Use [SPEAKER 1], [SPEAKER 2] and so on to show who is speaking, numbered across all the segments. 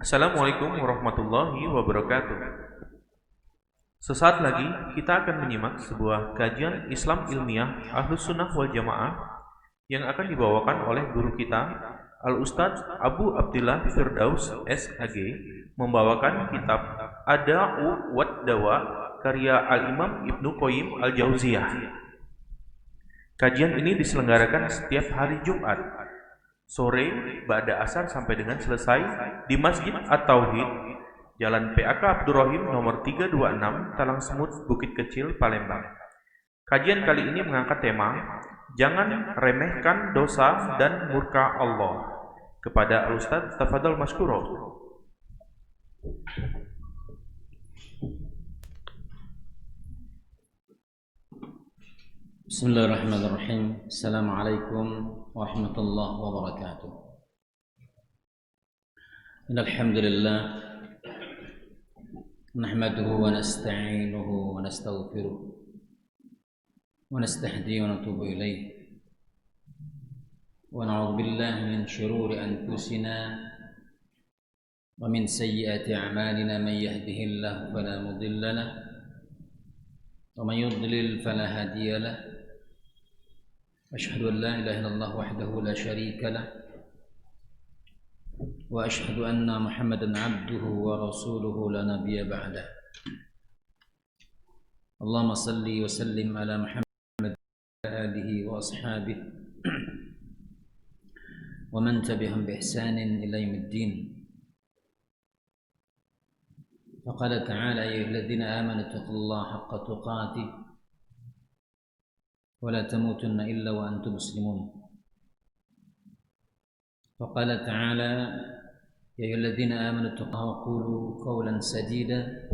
[SPEAKER 1] Assalamualaikum warahmatullahi wabarakatuh. Sesaat lagi kita akan menyimak sebuah kajian Islam ilmiah Ahlus Sunnah wal Jamaah yang akan dibawakan oleh guru kita Al-Ustadz Abu Abdillah Firdaus SAG, membawakan kitab Ad-Da'u wad Dawa karya Al-Imam Ibnu Qayyim Al-Jauziyah. Kajian ini diselenggarakan setiap hari Jumat sore ba'da asar sampai dengan selesai di Masjid At-Tauhid, Jalan PAK Abdurrahim nomor 326, Talang Semut, Bukit Kecil, Palembang. Kajian kali ini mengangkat tema Jangan remehkan dosa dan murka Allah. Kepada Al-Ustadz, tafadhol maskuro.
[SPEAKER 2] Bismillahirrahmanirrahim. Assalamualaikum warahmatullahi wabarakatuh. Innal hamdalillah nahmaduhu wa nasta'inuhu wa nastaghfiruh wa nastahdihi wa natubu ilayh wa na'udzu billahi min shururi anfusina wa min sayyiati a'malina man yahdihillahu fala mudilla lahu wa man yudlil fala hadiya lahu. أشهد أن لا إله إلا الله وحده لا شريك له وأشهد أن محمدا عبده ورسوله لا نبي بعده. اللهم صل وسلم على محمد وعلى آله وأصحابه ومن تبعهم بإحسان إلى يوم الدين. فقال تعالى: يا أيها الذين آمنوا اتقوا الله حق تقاته ولا تموتن إلا وأنتم مسلمون. فقال تعالى: يا أيها الذين آمنوا اتقوا الله وقولوا قولا سديدا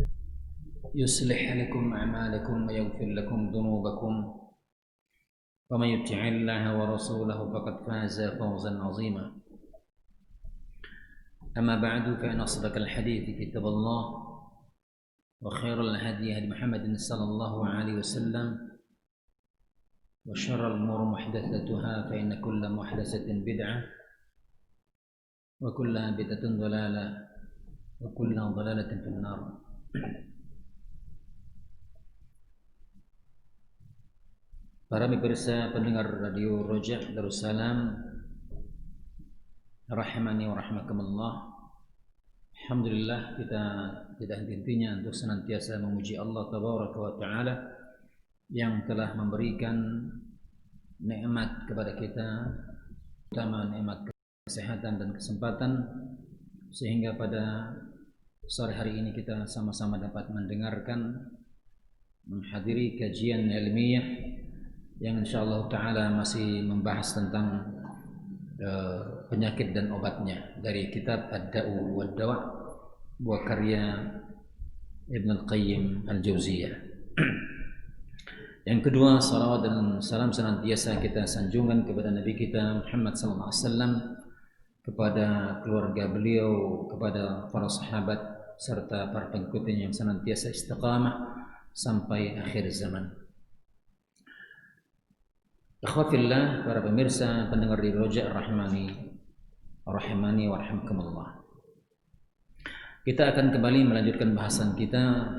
[SPEAKER 2] يصلح لكم أعمالكم ويغفر لكم ذنوبكم ومن يطع الله ورسوله فقد فاز فوزا عظيما. أما بعد، فإن أصدق الحديث كتاب الله وخير الهدي هدي محمد صلى الله عليه وسلم وشر الأمور محدثاتها فإن كل محدثة بدعة وكل بدعة ضلالة وكل ضلالة في النار. Para pemirsa pendengar Radio Roja Darussalam rahimani wa rahmakumullah. Alhamdulillah, kita tidak henti-hentinya untuk senantiasa memuji Allah tabaraka wa taala yang telah memberikan nikmat kepada kita, terutama nikmat kesehatan dan kesempatan, sehingga pada sore hari ini kita sama-sama dapat mendengarkan, menghadiri kajian ilmiah yang insyaallah ta'ala masih membahas tentang penyakit dan obatnya dari kitab Ad-Da'u wad Dawa, buah karya Ibnu Qayyim Al-Jauziyah. Yang kedua, salawat dan salam senantiasa kita sanjungkan kepada Nabi kita Muhammad SAW, kepada keluarga beliau, kepada para sahabat serta para pengikutnya yang senantiasa istiqamah sampai akhir zaman. Akhwatillah, para pemirsa pendengar di Roja rahimani wa rahmakumullah. Kita akan kembali melanjutkan bahasan kita.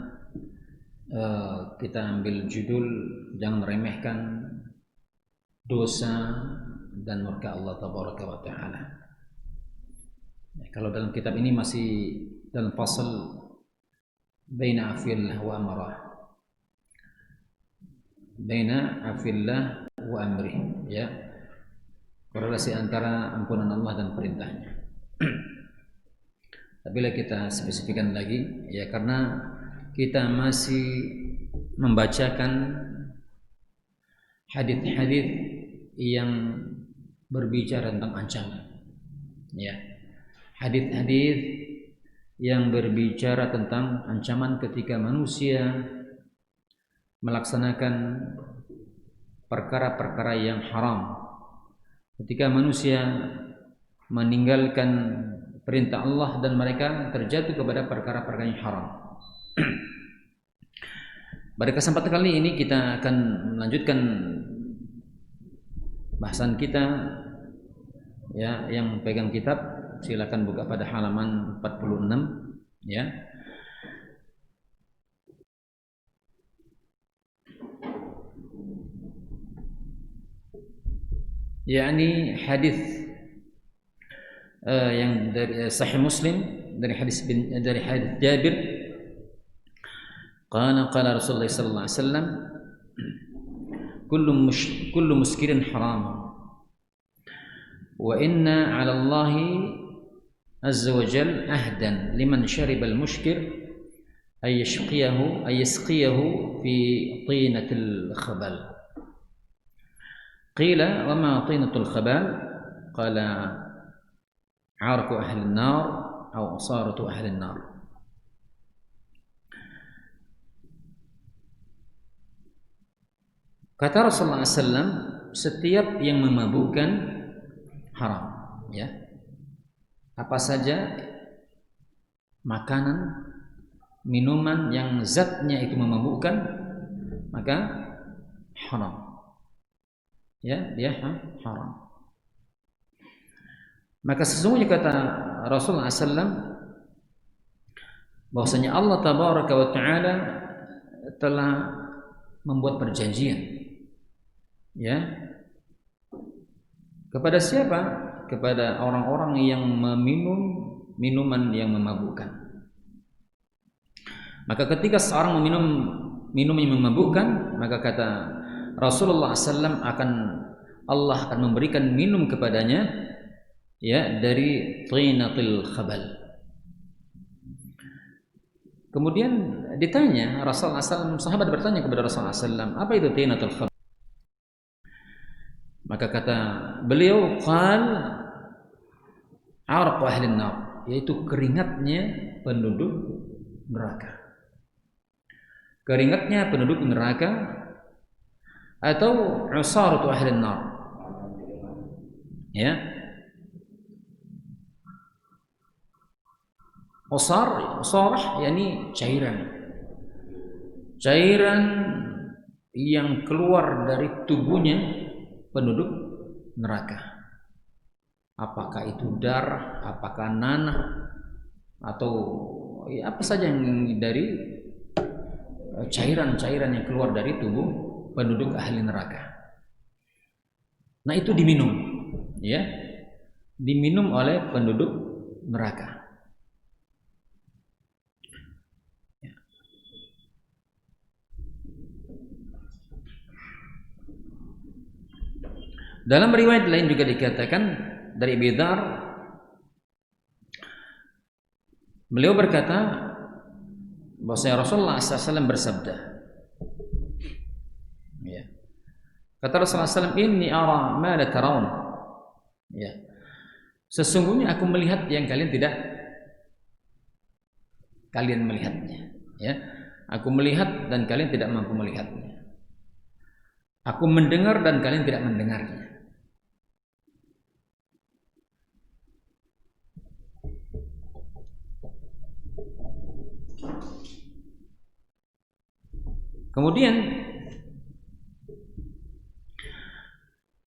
[SPEAKER 2] Kita ambil judul Jangan Remehkan Dosa dan Murka Allah tabaraka wa ta'ala. Kalau dalam kitab ini masih dalam fasal Baina afillah wa amarah, Baina afillah wa amrih, ya, korelasi antara ampunan Allah dan perintahnya. Tapi kita spesifikkan lagi, ya, karena kita masih membacakan hadis-hadis yang berbicara tentang ancaman, ya, hadis-hadis yang berbicara tentang ancaman ketika manusia melaksanakan perkara-perkara yang haram, ketika manusia meninggalkan perintah Allah dan mereka terjatuh kepada perkara-perkara yang haram. Pada kesempatan kali ini kita akan melanjutkan bahasan kita, ya, yang pegang kitab silakan buka pada halaman 46 ya. yakni hadis yang dari Sahih Muslim dari hadis Jabir qala Rasulullah sallallahu alaihi wasallam kullu muskirin haram wa inna 'ala Allah azza wa jalla ahdan liman shariba al-muskir ay yasqiyahu fi tinatil khabal. Qila wa ma tinatul khabal? Qala 'arqu ahli an-nar aw asaratu ahli an-nar. Kata Rasulullah SAW, setiap yang memabukkan haram, ya. Apa saja makanan, minuman yang zatnya itu memabukkan, maka haram. Ya, dia haram. Maka sesungguhnya kata Rasulullah SAW bahwasanya Allah Tabaraka wa Ta'ala telah membuat perjanjian, ya, kepada siapa? Kepada orang-orang yang meminum minuman yang memabukkan. Maka ketika seorang meminum minum yang memabukkan, maka kata Rasulullah SAW Allah akan memberikan minum kepadanya, ya, dari tinatil khabal. Kemudian ditanya Rasulullah SAW, sahabat bertanya kepada Rasulullah SAW, apa itu tinatil khabal? Maka kata beliau, qal arqu ahli nar, yaitu keringatnya penduduk neraka. Keringatnya penduduk neraka, atau usaratu ahli nar, ya. Usarah yakni cairan yang keluar dari tubuhnya penduduk neraka. Apakah itu darah, apakah nanah, atau ya, apa saja yang dari cairan-cairan yang keluar dari tubuh penduduk ahli neraka. Nah, itu diminum, ya, diminum oleh penduduk neraka. Dalam riwayat lain juga dikatakan dari Abi Dzar, beliau berkata bahwa Rasulullah SAW bersabda, ya. Kata Rasulullah SAW, inni ara ma la tarawun, ya, sesungguhnya aku melihat yang kalian tidak melihatnya, ya. Aku melihat dan kalian tidak mampu melihatnya. Aku mendengar dan kalian tidak mendengarnya. Kemudian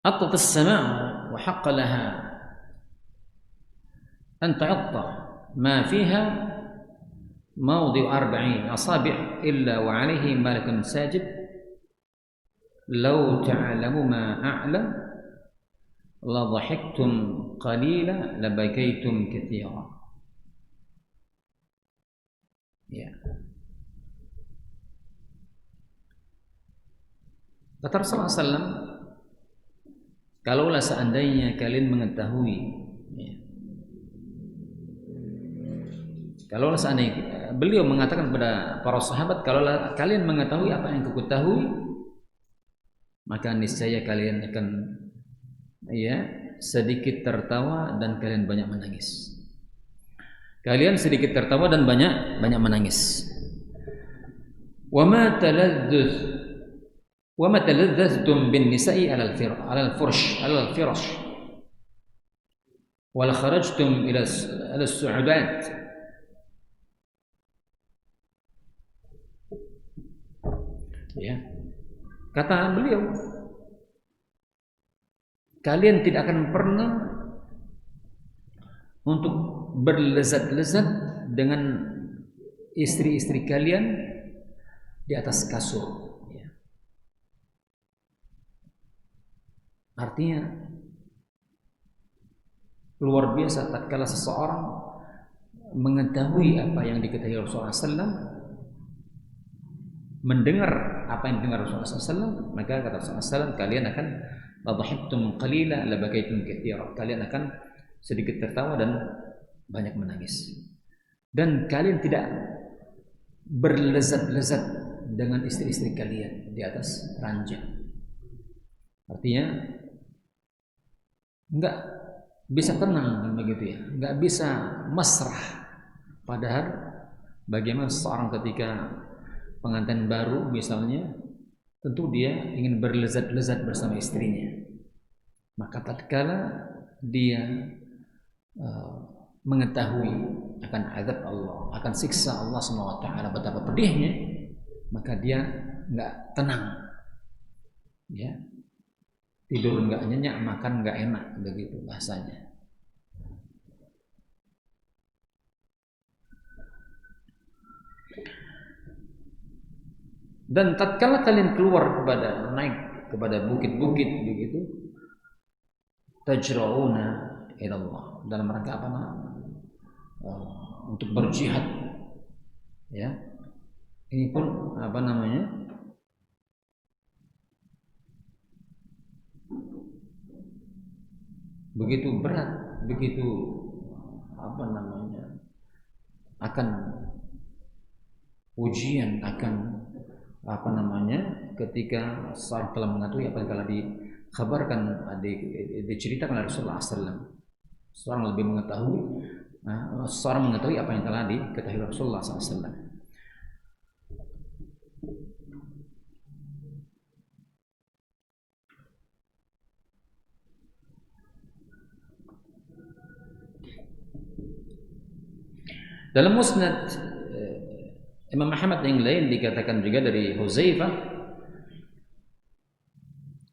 [SPEAKER 2] atat as-sama' wa haqqa laha an ta'atta ma fiha mawdi' 40 asabi' illa wa 'alayhi malakun sajid law ta'lamu ma a'lam la dhahiktum qalila la bakaytum katsira. Ya. Kata Rasulullah SAW, kalaulah seandainya kalian mengetahui, ya, kalaulah seandainya, beliau mengatakan kepada para sahabat, kalaulah kalian mengetahui apa yang aku ketahui, maka niscaya kalian akan, ya, sedikit tertawa dan kalian banyak menangis. Kalian sedikit tertawa dan banyak menangis. Wa ma taladztum bin nisa'i ala al-firash wa la kharajtum ila as-su'udat. Ya. Kata beliau, kalian tidak akan pernah untuk berlezat-lezat dengan istri-istri kalian di atas kasur. Ya. Artinya luar biasa tatkala seseorang mengetahui apa yang diketahui Rasulullah SAW, mendengar apa yang didengar Rasulullah SAW, maka kata Rasulullah SAW, kalian akan ladhahiktum qalila labakaitum katsira, kalian akan sedikit tertawa dan banyak menangis, dan kalian tidak berlezat-lezat dengan istri-istri kalian di atas ranjang. Artinya enggak bisa tenang begitu ya, enggak bisa mesrah. Padahal bagaimana seorang ketika pengantin baru misalnya, tentu dia ingin berlezat-lezat bersama istrinya. Maka tatkala dia mengetahui akan azab Allah, akan siksa Allah SWT, betapa pedihnya, maka dia nggak tenang, ya, tidur nggak nyenyak, makan nggak enak, begitu bahasanya. Dan tatkala kalian keluar naik kepada bukit-bukit begitu, tajra'una ila Allah, dalam rangka apa namanya? Untuk berjihad, ya. Ini pun apa namanya? Begitu berat, begitu apa namanya? Akan ujian, akan apa namanya? Ketika seorang telah mengetahui apa yang telah dikabarkan, diceritakan oleh Rasulullah SAW, seorang lebih mengetahui, seorang mengetahui apa yang telah diketahui Rasulullah SAW. Dalam musnad Imam Ahmad yang lain dikatakan juga dari Huzaifah,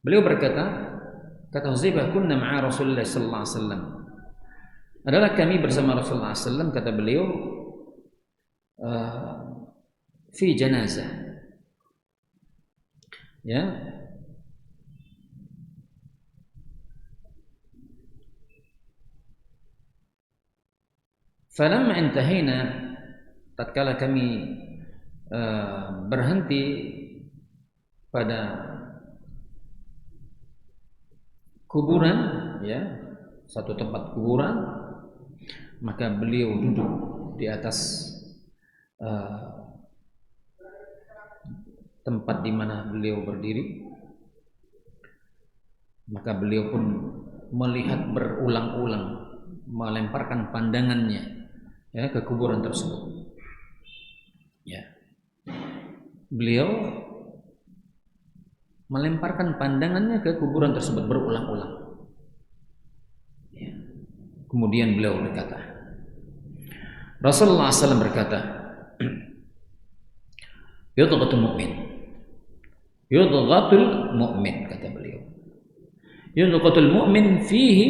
[SPEAKER 2] beliau berkata, kata Huzaifah, kunna ma'a Rasulullah sallallahu alaihi wasallam, adalah kami bersama Rasulullah SAW, kata beliau, fi janazah, ya, falamma intahina, tatkala kami berhenti pada kuburan, ya, satu tempat kuburan, maka beliau duduk di atas tempat di mana beliau berdiri, maka beliau pun melihat berulang-ulang, melemparkan pandangannya, ya, ke kuburan tersebut. Ya, beliau melemparkan pandangannya ke kuburan tersebut berulang-ulang. Ya. Kemudian beliau berkata, Rasulullah SAW berkata, yudghatul mu'min, yudghatul mu'min, kata beliau, yudghatul mu'min fihi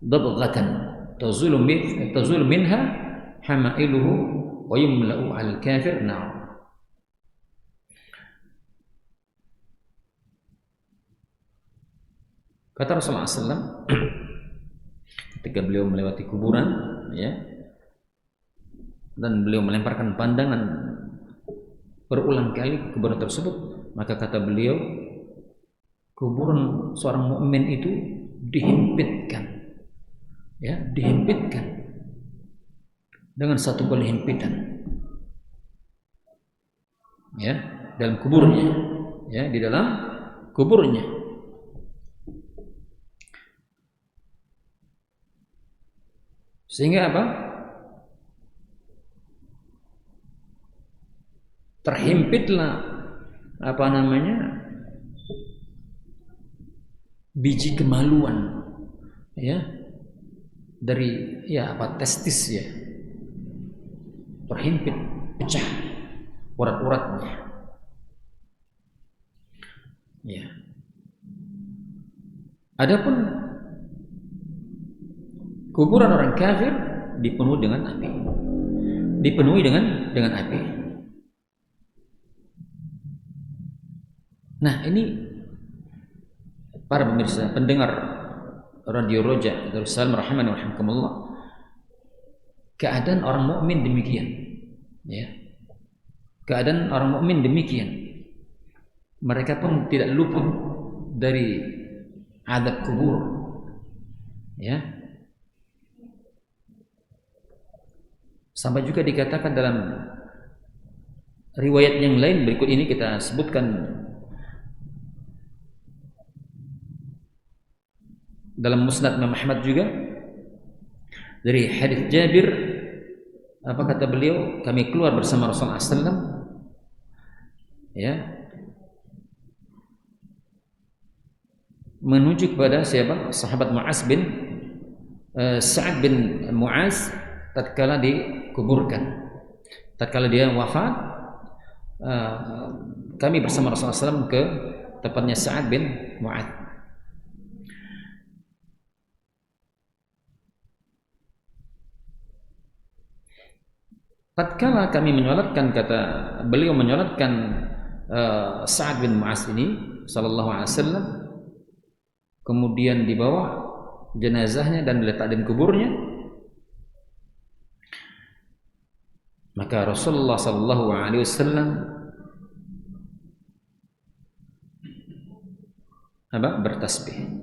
[SPEAKER 2] dabghatan tazulu minha hamailuhu wa yumla'u al-kafir nar. Kata Rasulullah SAW, ketika beliau melewati kuburan, ya, dan beliau melemparkan pandangan berulang kali ke kuburan tersebut, maka kata beliau, kuburan seorang mukmin itu dihimpitkan, ya, dihimpitkan dengan satu kali himpitan, ya, dalam kuburnya, ya, di dalam kuburnya. Sehingga apa? Terhimpitlah apa namanya? Biji kemaluan, ya, dari, ya, apa, testis, ya, terhimpit, pecah urat-uratnya, ya. Adapun kuburan orang kafir dipenuhi dengan api. Dipenuhi dengan api. Nah, ini para pemirsa, pendengar Radio Roja Darussalam rahimani wa rahimakumullah. Keadaan orang mukmin demikian, ya. Keadaan orang mukmin demikian. Mereka pun tidak luput dari azab kubur, ya. Sampai juga dikatakan dalam riwayat yang lain, berikut ini kita sebutkan dalam Musnad Imam Ahmad juga dari hadis Jabir, apa kata beliau, kami keluar bersama Rasulullah SAW, ya, menuju kepada siapa? Sahabat Mu'az bin Sa'ad bin Mu'az tatkala dikuburkan. Tatkala dia wafat, kami bersama Rasulullah SAW ke tempatnya Sa'ad bin Mu'az. Tatkala kami menyolatkan, kata beliau, menyolatkan Sa'ad bin Mu'az ini sallallahu alaihi wasallam, kemudian dibawa jenazahnya dan diletakkan di kuburnya, maka Rasulullah sallallahu alaihi wasallam bertasbih.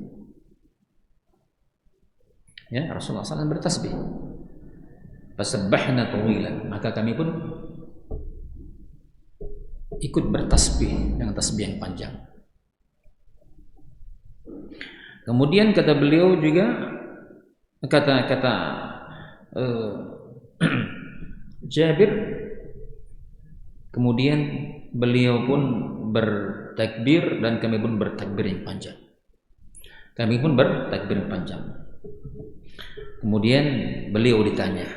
[SPEAKER 2] Ya, Rasulullah SAW bertasbih. Fasabbahna tawilan, maka kami pun ikut bertasbih dengan tasbih yang panjang. Kemudian kata beliau juga, kata Jabir, kemudian beliau pun bertakbir dan kami pun bertakbir yang panjang. Kami pun bertakbir yang panjang. Kemudian beliau ditanya,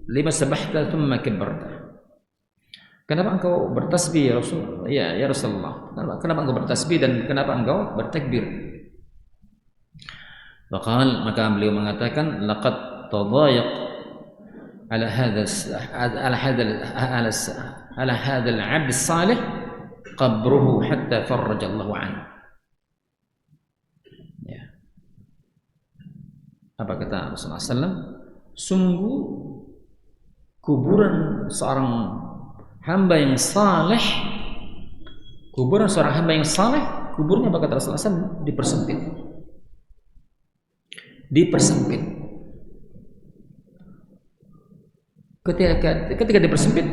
[SPEAKER 2] lima sabahta thumma kabbarta. Kenapa engkau bertasbih ya Rasul? Ya Rasulullah. Kenapa engkau bertasbih dan kenapa engkau bertakbir? Maka beliau mengatakan, laqad tadayaq ala hadha al-'abd as-salih qabruhu hatta farraja Allahu anhu. Ya. Apa kata Rasulullah SAW? Sungguh kuburan seorang hamba yang saleh, kuburan seorang hamba yang saleh, kuburnya, apa kata Rasulullah SAW, dipersempit. Ketika dipersempit,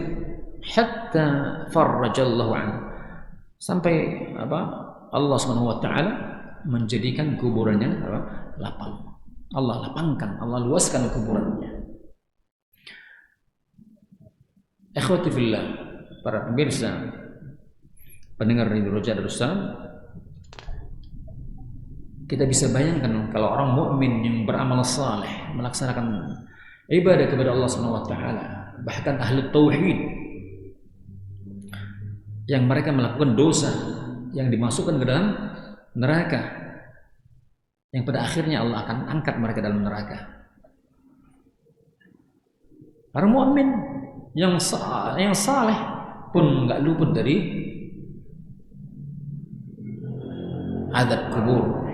[SPEAKER 2] hatta farrajallahu anhu, sampai Allah Subhanahu wa taala menjadikan kuburannya lapang. Allah lapangkan, Allah luaskan kuburannya. Ikhwati fillah, para pemirsa, pendengar Radio Roja Darussalam, kita bisa bayangkan kalau orang mukmin yang beramal saleh, melaksanakan ibadah kepada Allah Subhanahu wa taala, bahkan ahli tauhid, yang mereka melakukan dosa yang dimasukkan ke dalam neraka, yang pada akhirnya Allah akan angkat mereka dalam neraka. Para mukmin yang saleh pun nggak luput dari azab kubur.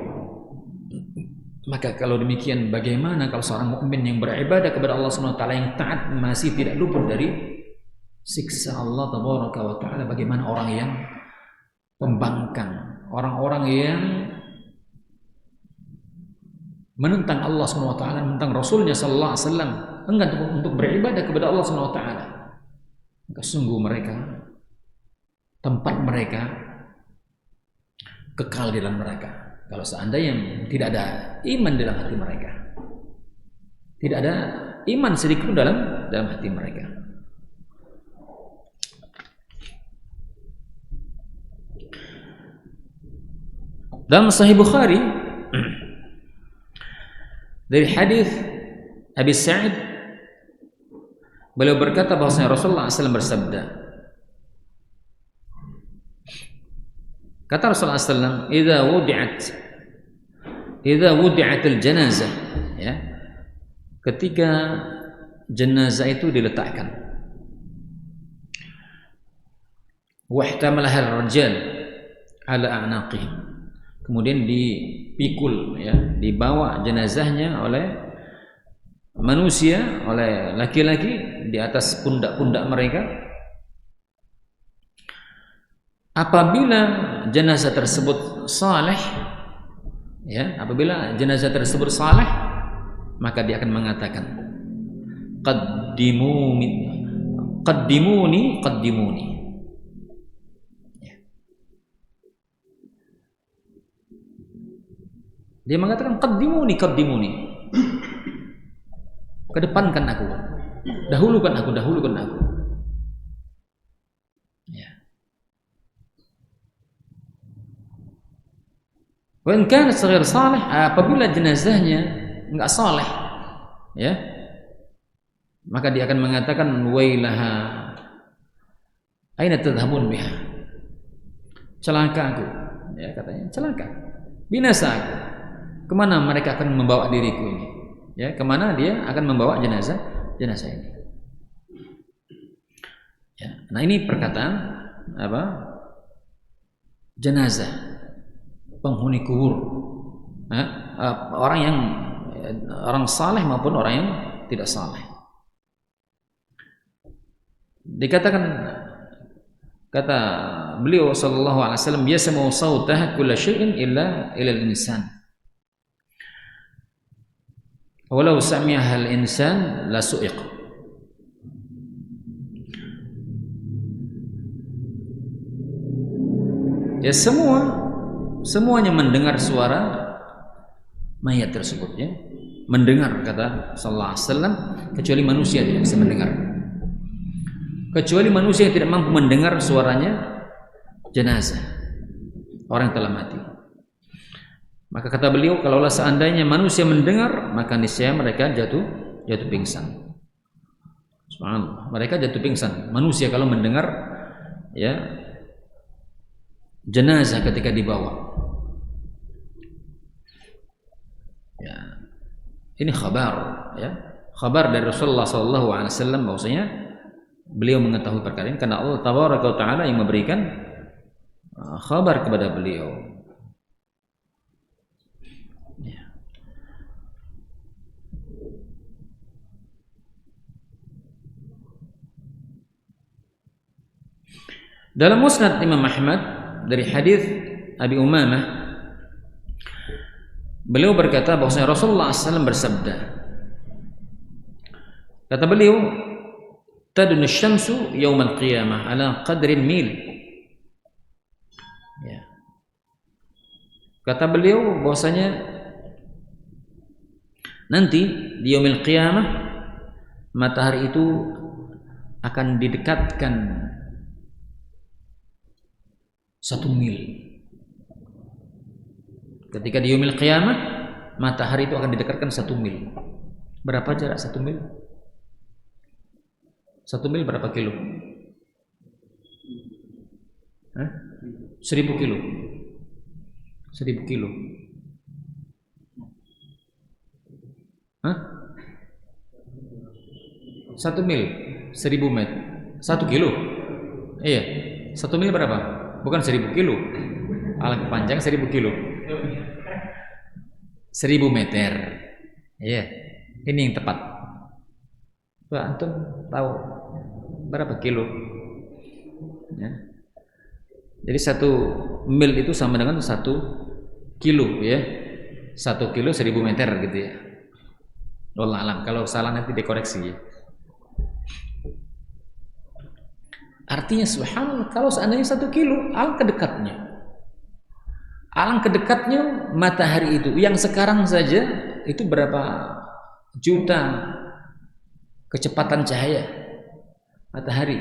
[SPEAKER 2] Maka kalau demikian, bagaimana kalau seorang mukmin yang beribadah kepada Allah Subhanahu wa taala, yang taat, masih tidak luput dari siksa Allah tabaraka wa taala? Bagaimana orang yang pembangkang, orang-orang yang menentang Allah Subhanahu wa taala, menentang Rasulnya sallallahu alaihi wasallam, enggan untuk beribadah kepada Allah Subhanahu wa taala? Maka sungguh mereka, tempat mereka kekal di dalam neraka. Kalau seandainya tidak ada iman dalam hati mereka, tidak ada iman sedikit pun dalam hati mereka. Dalam Sahih Bukhari dari hadis Abi Sa'id, beliau berkata bahwasanya Rasulullah SAW bersabda, kata Rasulullah SAW, "Idza wudi'at idza wudi'atil janazah, ya, ketika jenazah itu diletakkan, wahtamalaha ar-rijal ala a'naqihim, kemudian dipikul, ya, dibawa jenazahnya oleh manusia, oleh laki-laki di atas pundak-pundak mereka. Apabila jenazah tersebut saleh, ya, apabila jenazah tersebut saleh, maka dia akan mengatakan, qaddimuni qaddimuni. Dia mengatakan qaddimuni. Kedepankan aku. Dahulukan aku. Ya. Wa in kana saghir salih, apabila jenazahnya enggak saleh, ya, maka dia akan mengatakan wailaha aina tadhhabun biha. Celaka aku, ya, katanya, celaka. Binasa aku. Kemana mereka akan membawa diriku ini? Ya, kemana dia akan membawa jenazah ini? Ya, nah ini perkataan apa? Jenazah, penghuni kubur, orang saleh maupun orang yang tidak saleh. Dikatakan, kata beliau sallallahu alaihi wasallam, yasma'u sautah kulla syai'in illa al-insan. Walau sami'aha al-insan la su'iq. Ya, semuanya mendengar suara mayat tersebut, ya. Mendengar, kata sallallahu alaihi wasallam, kecuali manusia tidak bisa mendengar. Kecuali manusia yang tidak mampu mendengar suaranya jenazah, orang yang telah mati. Maka kata beliau, kalaulah seandainya manusia mendengar, maka niscaya mereka jatuh pingsan. Subhanallah, mereka jatuh pingsan. Manusia kalau mendengar, ya, jenazah ketika dibawa. Ya. Ini khabar, ya. Khabar dari Rasulullah sallallahu alaihi wasallam bahwasanya beliau mengetahui perkara ini karena Allah tabaraka wa taala yang memberikan khabar kepada beliau. Dalam Musnad Imam Ahmad dari hadis Abi Umamah, beliau berkata bahwasanya Rasulullah SAW bersabda, kata beliau, tadunu syamsu yaumal qiyamah ala qadrin mil. Ya. Kata beliau bahwasanya nanti di yaumil qiyamah matahari itu akan didekatkan 1 mil. Ketika di yaumil qiyamah matahari itu akan didekatkan 1 mil. Berapa jarak 1 mil? 1 mil berapa kilo? 1000 kilo. 1000 kilo. 1 mil 1000 meter. 1 kilo. Iya. 1 mil berapa? Bukan 1000 kilo. Alang panjang 1000 kilo. 1000 meter. Iya. Ini yang tepat. Pak antum tahu berapa kilo? Ya. Jadi 1 mil itu sama dengan 1 kilo, ya. 1 kilo 1000 meter gitu, ya. Wallah alam, kalau salah nanti dikoreksi, ya. Artinya subhanallah, kalau seandainya 1 kilo, alangkah dekatnya matahari itu. Yang sekarang saja itu berapa juta kecepatan cahaya matahari.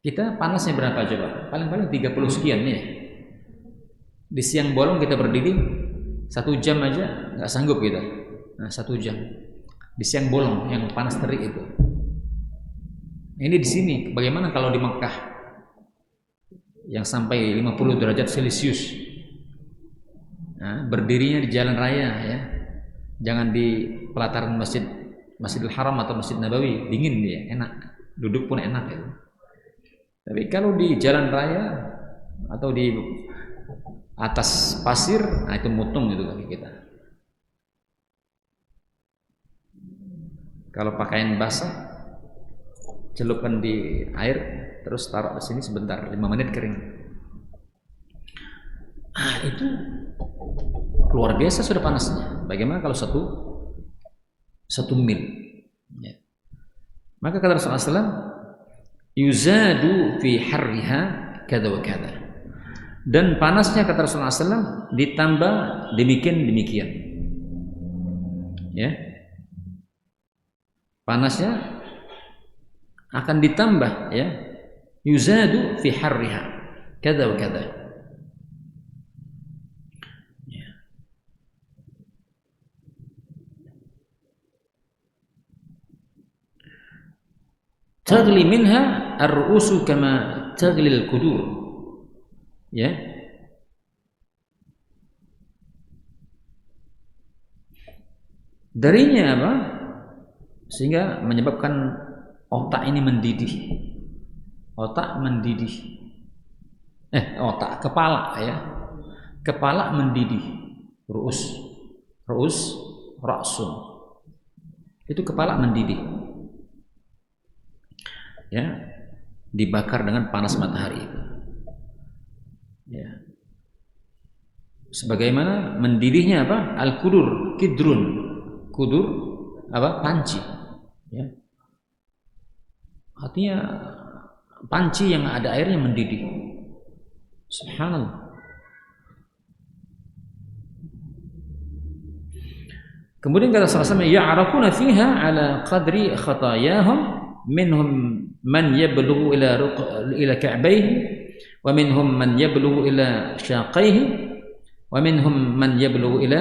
[SPEAKER 2] Kita panasnya berapa coba? Paling-paling 30 sekian, ya. Di siang bolong kita berdiri 1 jam aja nggak sanggup kita. Nah, 1 jam di siang bolong yang panas terik itu. Ini di sini. Bagaimana kalau di Mekah yang sampai 50 derajat Celcius. Nah, berdirinya di jalan raya ya. Jangan di pelataran Masjidil Haram atau Masjid Nabawi, dingin dia, enak. Duduk pun enak ya. Tapi kalau di jalan raya atau di atas pasir, nah itu mutung gitu kaki kita. Kalau pakaian basah, celupkan di air, terus taruh di sini sebentar, 5 menit kering. Itu luar biasa sudah panasnya. Bagaimana kalau satu mil? Ya. Maka kata Rasulullah SAW, yuzadu fi harriha kada wa kada. Dan panasnya kata Rasulullah SAW ditambah demikian. Ya. Panasnya akan ditambah ya. Yuzadu fi harriha kada wa kada. Taghli minha ar-ru'usu kama taghli al-qudur. Ya. Darinya apa? Sehingga menyebabkan otak ini mendidih. Kepala ya. Kepala mendidih. Ra'sun. Itu kepala mendidih. Ya, dibakar dengan panas matahari. Ya. Sebagaimana mendidihnya apa? Al-kudur, kudur apa? Panci. Ya. Artinya panci yang ada airnya mendidih. Subhanallah. Kemudian kata Rasulullah SAW, ya'raquna fiha ala qadri khatayahum. Minhum man yablughu ila ka'bayhi wa minhum man yablughu ila syaqayhi wa minhum man yablughu ila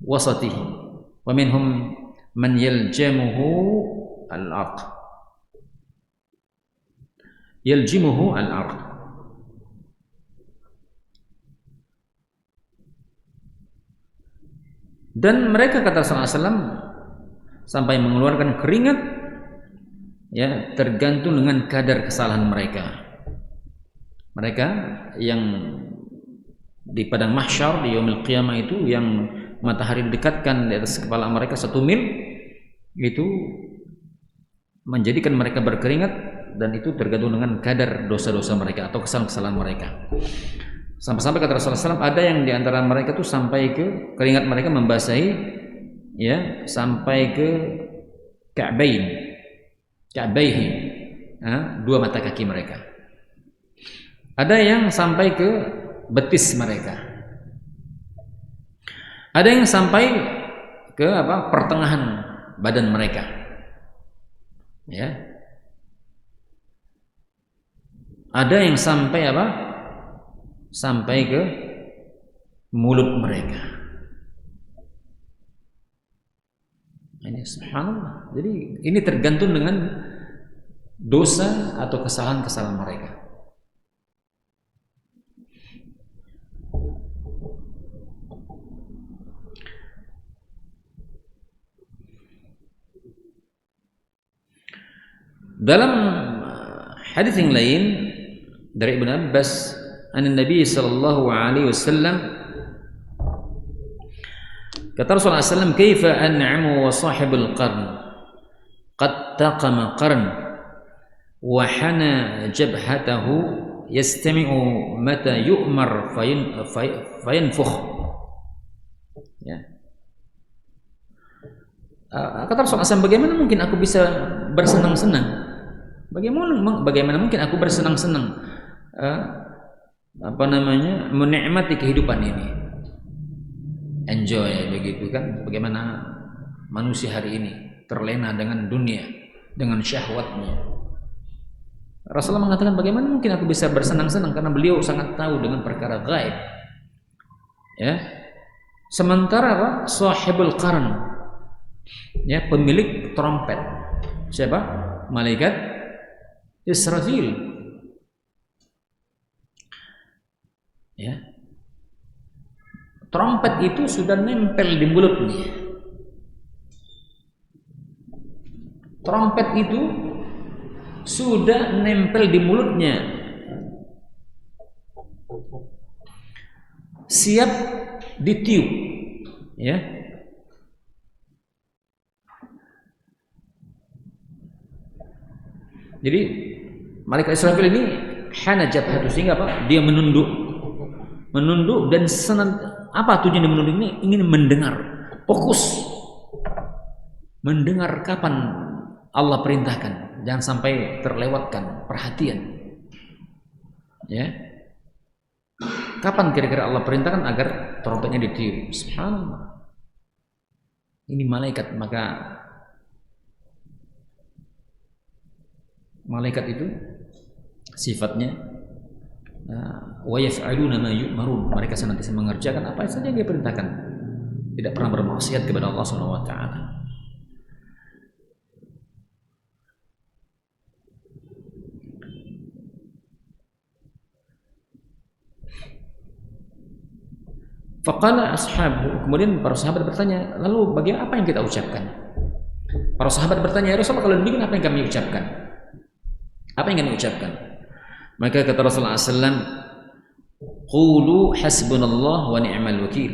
[SPEAKER 2] wasatihi wa minhum man yaljimuhu al-'arq. Dan mereka kata Rasulullah SAW sampai mengeluarkan keringat ya, tergantung dengan kadar kesalahan mereka. Mereka yang di padang mahsyar di yaumil qiyamah itu yang matahari didekatkan di atas kepala mereka 1 mil, itu menjadikan mereka berkeringat, dan itu tergantung dengan kadar dosa-dosa mereka atau kesalahan-kesalahan mereka. Sampai-sampai kata Rasulullah SAW, ada yang di antara mereka tuh sampai ke keringat mereka membasahi ya sampai ke Ka'baihi, dua mata kaki mereka. Ada yang sampai ke betis mereka. Ada yang sampai ke apa? Pertengahan badan mereka. Ya. Ada yang sampai apa? Sampai ke mulut mereka. Ini subhanallah. Jadi ini tergantung dengan dosa atau kesalahan-kesalahan mereka. Dalam hadis yang lain dari Ibnu Abbas, Nabi sallallahu alaihi wasallam kata Rasulullah SAW, kaifa an'amu wa sahibul qarn qad taqama qarn wa hana jabhatahu yastami'u mata yu'mar fayanfukh. Ya. Kata Rasulullah SAW, bagaimana mungkin aku bisa bersenang-senang? Bagaimana mungkin aku bersenang-senang menikmati kehidupan ini? Enjoy begitu kan, bagaimana manusia hari ini terlena dengan dunia, dengan syahwatnya. Rasulullah mengatakan, bagaimana mungkin aku bisa bersenang-senang, karena beliau sangat tahu dengan perkara gaib. Ya. Sementara apa? Sahibul qarn, ya, pemilik trompet. Siapa? Malaikat Israfil. Ya. Trompet itu sudah nempel di mulutnya. Trompet itu sudah nempel di mulutnya. Siap ditiup. Ya. Jadi malaikat Israfil ini hanajat hatu, sehingga apa? Dia menunduk dan apa tujuan dia menunduk ini? Ingin mendengar, fokus mendengar kapan Allah perintahkan, jangan sampai terlewatkan perhatian. Ya, kapan kira-kira Allah perintahkan agar trompetnya ditiup? Subhanallah. Ini malaikat, maka malaikat itu sifatnya wa yaf'aluna ma yu'marun, mereka senantiasa mengerjakan apa saja yang dia perintahkan, tidak pernah bermaksiat kepada Allah Subhanahu wa taala. Faqala ashabu, kemudian para sahabat bertanya, lalu bagaimana, apa yang kita ucapkan? Para sahabat bertanya, ya Rasulullah, kalau demikian apa yang kami ucapkan? Apa yang kami ucapkan? Maka kata Rasulullah SAW, qulu hasbunallah wa ni'mal wakil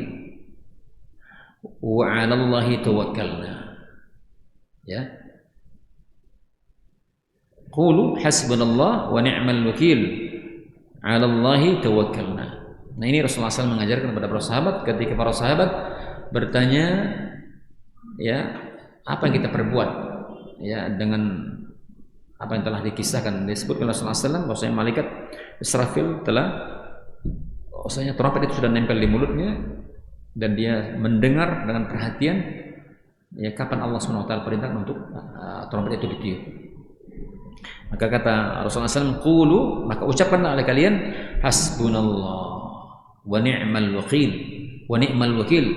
[SPEAKER 2] wa 'ala Allahi tawakkalna. Ya. Qulu hasbunallah wa ni'mal wakil 'ala Allahi tawakkalna. Nah, ini Rasulullah SAW mengajarkan kepada para sahabat ketika para sahabat bertanya, ya, apa yang kita perbuat, ya, dengan apa yang telah dikisahkan, disebutkan Rasulullah SAW bahwasanya malaikat Israfil telah, bahwasanya trompet itu sudah nempel di mulutnya dan dia mendengar dengan perhatian, ya, kapan Allah SWT perintah untuk trompet itu ditiup. Maka kata Rasulullah SAW, qulu, maka ucapkanlah oleh kalian, hasbunallah wa ni'mal wakil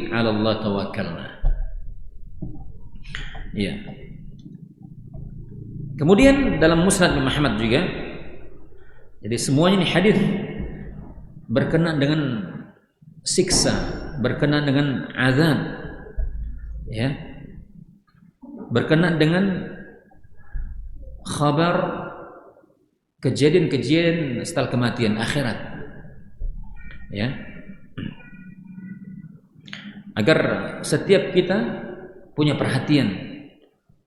[SPEAKER 2] 'ala Allah tawakkalna. Ya. Kemudian dalam Musnad Imam Ahmad juga, jadi semuanya ini hadis berkenaan dengan siksa, berkenaan dengan azab, ya, berkenaan dengan kabar kejadian-kejadian setelah kematian akhirat, ya, agar setiap kita punya perhatian,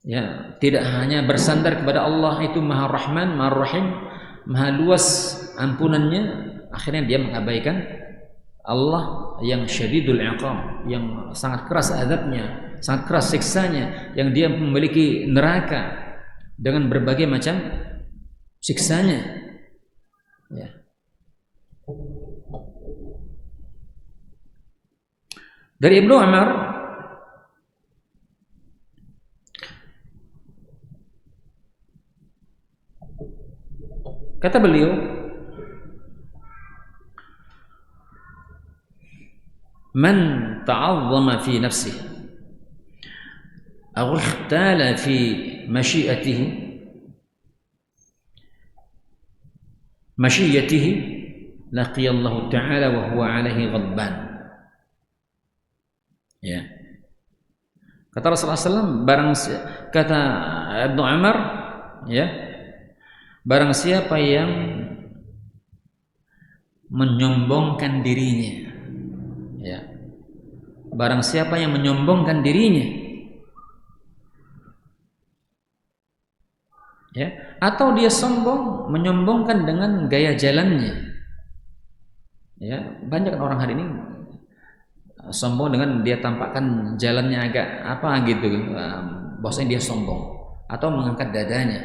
[SPEAKER 2] ya, tidak hanya bersandar kepada Allah itu Maha Rahman, Maha Rahim, Maha luas ampunannya, akhirnya dia mengabaikan Allah yang syadidul iqam, yang sangat keras azabnya, sangat keras siksanya, yang dia memiliki neraka dengan berbagai macam siksanya, ya. Dari Ibnu Umar, kata beliau, man ta'azzama fi nafsihi aw ikhtala fi mashiyatihi laqiya Allah Ta'ala wa huwa alaihi ghadban. Ya. Kata Rasulullah SAW, kata Ibnu Umar, ya, barang siapa yang menyombongkan dirinya, ya, barang siapa yang menyombongkan dirinya, ya, atau dia menyombongkan dengan gaya jalannya, ya, banyak orang hari ini sombong dengan dia tampakkan jalannya agak apa gitu, bahwasanya dia sombong, atau mengangkat dadanya,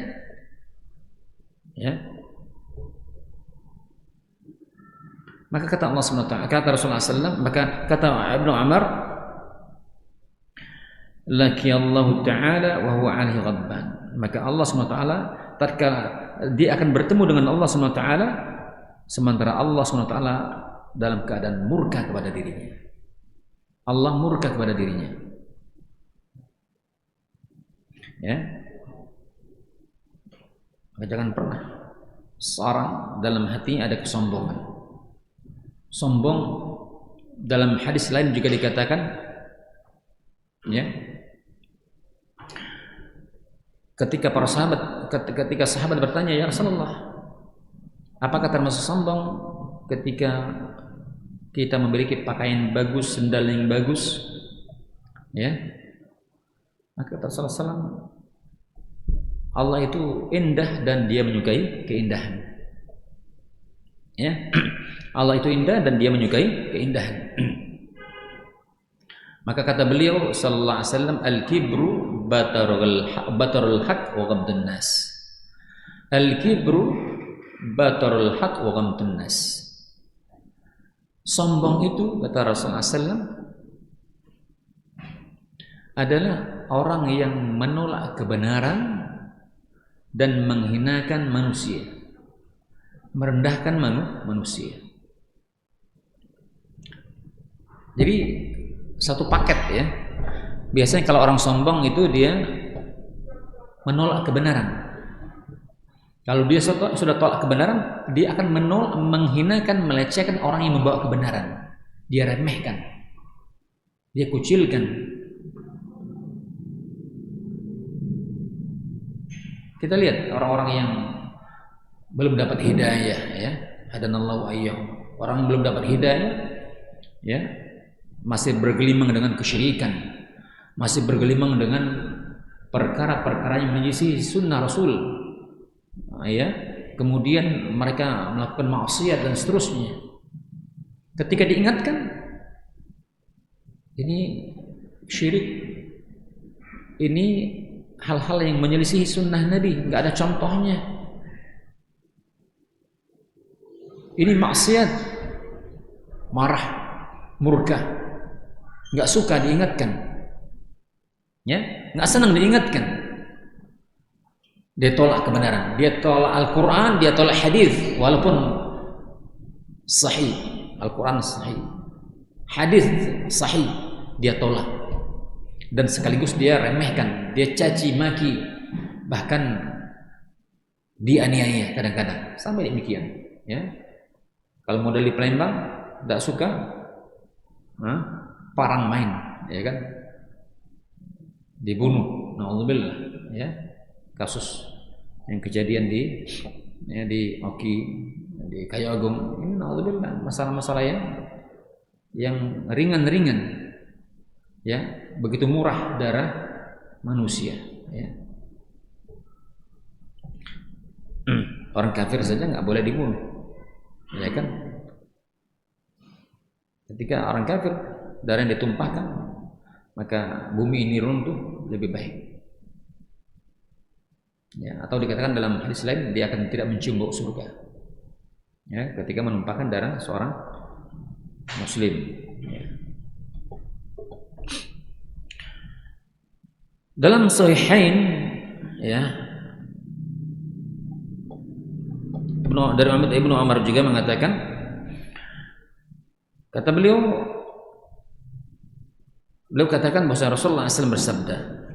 [SPEAKER 2] ya. Maka kata Allah SWT, kata Rasulullah SAW, maka kata Ibnu Umar, laqiyallahu ta'ala wa huwa 'alaihi ghadban. Maka Allah SWT tatkala dia akan bertemu dengan Allah SWT, sementara Allah SWT dalam keadaan murka kepada dirinya. Allah murka kepada dirinya, ya. Maka jangan pernah seorang dalam hatinya ada kesombongan. sombong dalam hadis lain juga dikatakan, ya, ketika sahabat bertanya, ya Rasulullah, apakah termasuk sombong ketika kita memiliki pakaian bagus, sendal yang bagus, ya? Maka kata Rasulullah SAW, Allah itu indah dan Dia menyukai keindahan. Ya, Allah itu indah dan Dia menyukai keindahan. Maka kata beliau sallallahu alaihi wasallam, al-kibru batarul haq wa ghamdun nas. Al-kibru batarul haq wa ghamdun nas. Sombong itu, kata Rasulullah SAW, adalah orang yang menolak kebenaran dan menghinakan manusia, merendahkan manusia. Jadi satu paket, ya. Biasanya kalau orang sombong itu dia menolak kebenaran. Kalau dia sudah tolak kebenaran, dia akan menghinakan, melecehkan orang yang membawa kebenaran. Dia remehkan, dia kucilkan. Kita lihat orang-orang yang belum dapat hidayah, ya, hadanallahu ayyahum. Orang yang belum dapat hidayah, ya, masih bergelimang dengan kesyirikan, masih bergelimang dengan perkara-perkara yang menyisi sunnah Rasul, ya. Kemudian mereka melakukan maksiat dan seterusnya. Ketika diingatkan, ini syirik, ini hal-hal yang menyelisihi sunnah Nabi, nggak ada contohnya. Ini maksiat, marah, murka, nggak suka diingatkan, ya, nggak senang diingatkan. Dia tolak kebenaran, dia tolak Al-Quran, dia tolak hadis, walaupun sahih, Al-Quran sahih, hadis sahih, dia tolak. Dan sekaligus dia remehkan, dia caci maki, bahkan dianiaya kadang-kadang, sampai demikian, ya. Kalau model di Palembang tidak suka, parang main, ya kan, dibunuh, naudzubillah, ya. Kasus yang kejadian di Oki, di Kayu Agung, ini naudzubillah, masalah-masalah yang ringan-ringan, ya, begitu murah darah manusia, ya. Orang kafir saja nggak boleh dibunuh, ya kan? Ketika orang kafir darah yang ditumpahkan, maka bumi ini runtuh lebih baik, ya. Atau dikatakan dalam hadis lain, dia akan tidak mencium bau surga, ya, ketika menumpahkan darah seorang muslim, ya. Dalam Sahihain, ya, dari Ibnu Umar juga mengatakan, kata beliau katakan bahwa Rasulullah SAW bersabda,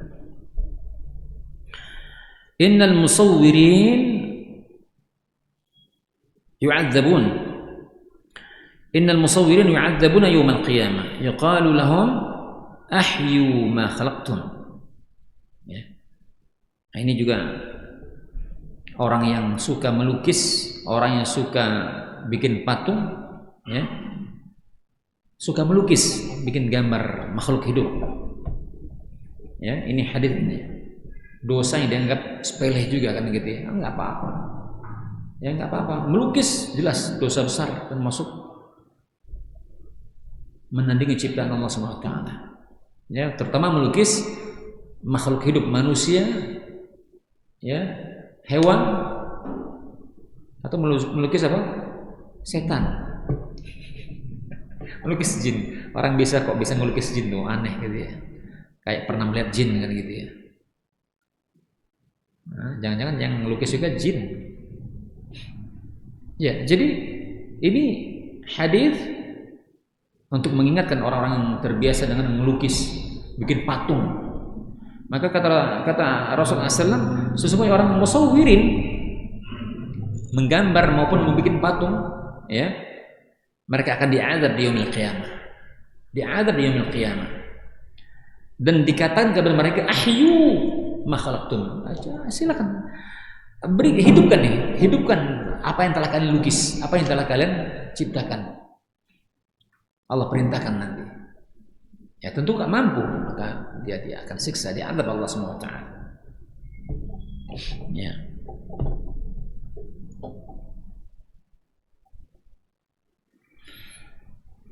[SPEAKER 2] innal musawwirin yu'adzabun yawmal qiyamah yuqalu lahum ahyu ma khalaqtum. Ya. Nah, ini juga orang yang suka melukis, orang yang suka bikin patung, ya, suka melukis, bikin gambar makhluk hidup, ya. Ini hadisnya, dosa yang dianggap sepele juga kan, gitu, ya. Nggak apa-apa, ya, nggak apa-apa. Melukis jelas dosa besar, termasuk menandingi ciptaan Allah SWT, ya, terutama melukis makhluk hidup, manusia, ya, hewan, atau melukis apa? Setan. Melukis jin. Orang bisa kok bisa melukis jin tuh, aneh gitu, ya. Kayak pernah melihat jin kan, gitu, ya. Nah, jangan-jangan yang melukis juga jin. Ya, jadi ini hadis untuk mengingatkan orang-orang yang terbiasa dengan melukis, bikin patung. Maka kata Rasulullah SAW, sesungguhnya orang musawwirin, menggambar maupun membuat patung, ya, mereka akan diazab di yaumil qiyamah. Diazab di yaumil qiyamah. Dan dikatakan kepada mereka, ahyu ma khalaqtum. Silakan hidupkan apa yang telah kalian lukis, apa yang telah kalian ciptakan. Allah perintahkan nanti. Ya tentu gak mampu, maka dia akan siksa, diazab Allah Subhanahu wa taala. Ya.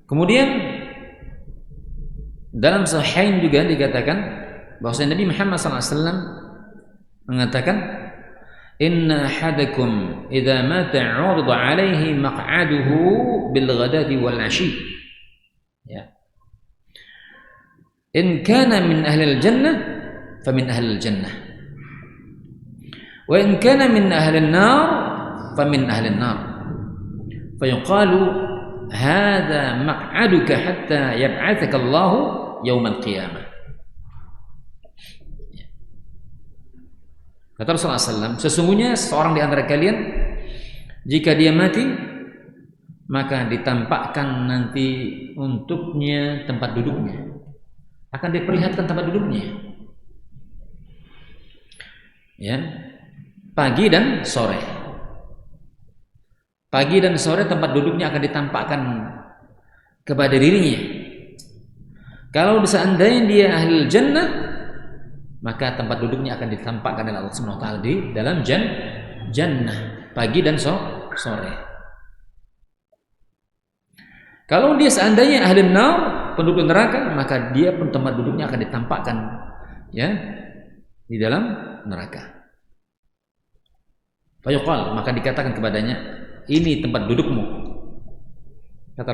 [SPEAKER 2] Kemudian dalam Sahihain juga dikatakan bahwa Nabi Muhammad SAW mengatakan, inna ahadakum idza mata 'urida 'alaihi maq'aduhu bil ghadati wal 'ashi. Ya. In kana min ahli al-jannah fa min ahli al-jannah. Wa in kana min ahli an-nar fa min ahli an-nar. Fa yuqalu hadha maq'aduka hatta yab'athaka Allah yaum al-qiyamah. Kata Rasulullah SAW, sesungguhnya seorang di antara kalian jika dia mati maka ditampakkan nanti untuknya tempat duduknya, akan diperlihatkan tempat duduknya. Ya, pagi dan sore. Pagi dan sore tempat duduknya akan ditampakkan kepada dirinya. Kalau seandainya dia ahli jannah, maka tempat duduknya akan ditampakkan oleh Allah Subhanahu wa taala di dalam jannah pagi dan sore. Kalau dia seandainya ahli nar, penduduk neraka, maka dia pun tempat duduknya akan ditampakkan ya di dalam neraka. Fayuqal, maka dikatakan kepadanya, ini tempat dudukmu. Kata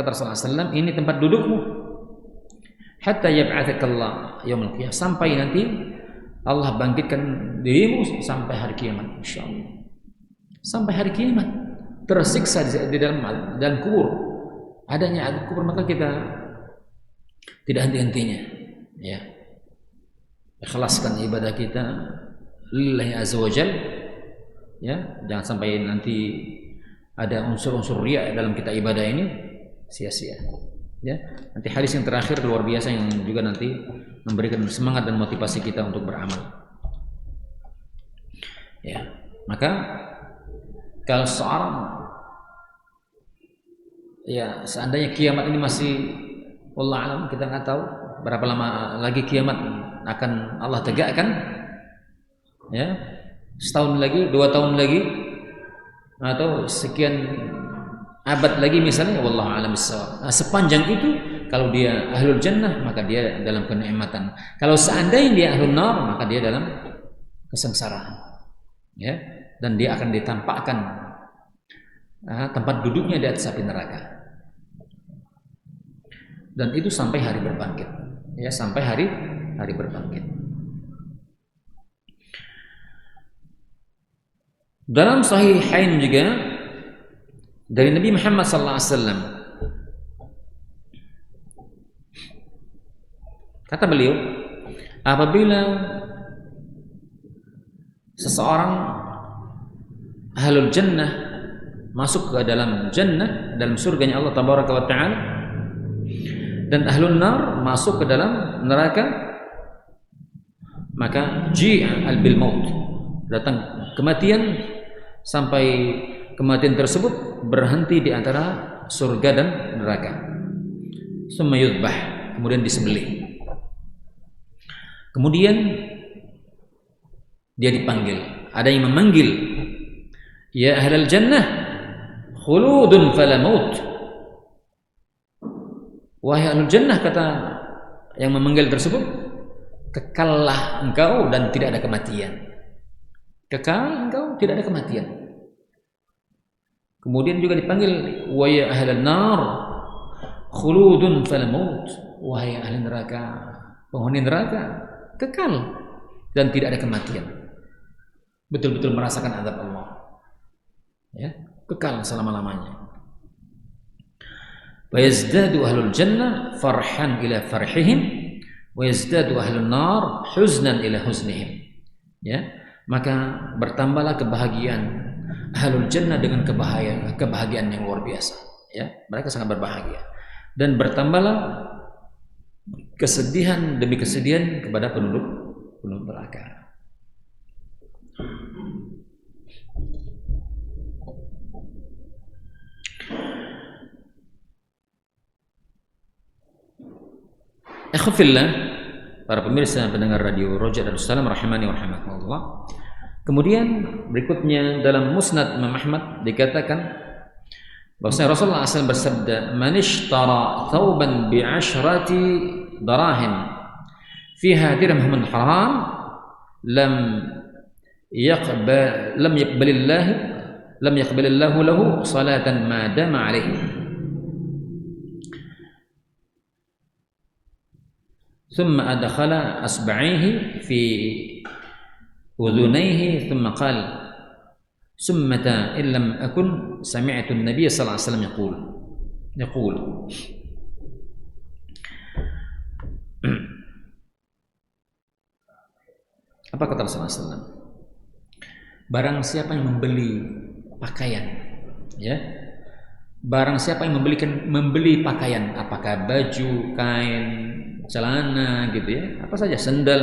[SPEAKER 2] Rasulullah SAW, ini tempat dudukmu. Hatta yab'atsakallah yaumil qiyamah, sampai nanti Allah bangkitkan dirimu sampai hari kiamat, insyaallah. Sampai hari kiamat tersiksa di dalam kubur. Adanya azab kubur, maka kita tidak henti-hentinya ya. Ikhlaskan ibadah kita lillahi azza wajal ya, jangan sampai nanti ada unsur-unsur riya dalam kita ibadah ini sia-sia. Ya, nanti hadis yang terakhir luar biasa yang juga nanti memberikan semangat dan motivasi kita untuk beramal. Ya, maka kalau seorang ya seandainya kiamat ini masih wallah alam, kita nggak tahu berapa lama lagi kiamat akan Allah tegakkan. Ya, setahun lagi, 2 tahun lagi, atau sekian abad lagi misalnya, wallahu a'lam bissawab. Nah, sepanjang itu kalau dia ahlul jannah maka dia dalam kenikmatan. Kalau seandainya dia ahlul nar maka dia dalam kesengsaraan. Ya, dan dia akan ditampakkan tempat duduknya di atas api neraka. Dan itu sampai hari berbangkit. Ya, sampai hari berbangkit. Dalam Sahihain juga dari Nabi Muhammad SAW, kata beliau, apabila seseorang ahlul jannah masuk ke dalam jannah, dalam surganya Allah Tabaraka wa Ta'ala, dan ahlul nar masuk ke dalam neraka, maka ji'a bil maut, datang kematian, sampai kematian tersebut berhenti di antara surga dan neraka. Summa yudbah, kemudian disembelih. Kemudian dia dipanggil. Ada yang memanggil, ya ahlal jannah, khuludun fala maut. Wahai ahlul jannah, kata yang memanggil tersebut, kekallah engkau dan tidak ada kematian. Kekal engkau, tidak ada kematian. Kemudian juga dipanggil, wa ya ahlan nar khuludun fala maut. Wahai ahli neraka, penghuni neraka, kekal dan tidak ada kematian. Betul-betul merasakan azab Allah. Ya, kekal selama-lamanya. Wa yazdadu ahlul jannah farhan ila farhihim wa yazdadu ahlun nar huznan ila huznihim. Ya, maka bertambahlah kebahagiaan ahlul jannah dengan kebahagiaan yang luar biasa. ya, mereka sangat berbahagia. Dan bertambahlah kesedihan demi kesedihan kepada penduduk neraka. Ikhwafillah, para pemirsa pendengar radio Roja Darussalam rahimani wa rahimakumullah. Kemudian berikutnya dalam Musnad Imam Ahmad dikatakan bahwasanya Rasulullah SAW bersabda, "Man ishtara thawban bi 'ashrati darahim fiha dirhamun haram lam yaqbalillahu lahu salatan ma dama 'alaihi." ثم أدخل أصبعيه في أذنيه ثم قال ثمة إن لم أكن سمعت النبي صلى الله عليه وسلم يقول apa kata Rasulullah SAW? Barang siapa yang membeli pakaian, ya, barang siapa yang membeli pakaian, apakah baju, kain, celana gitu ya, apa saja, sendal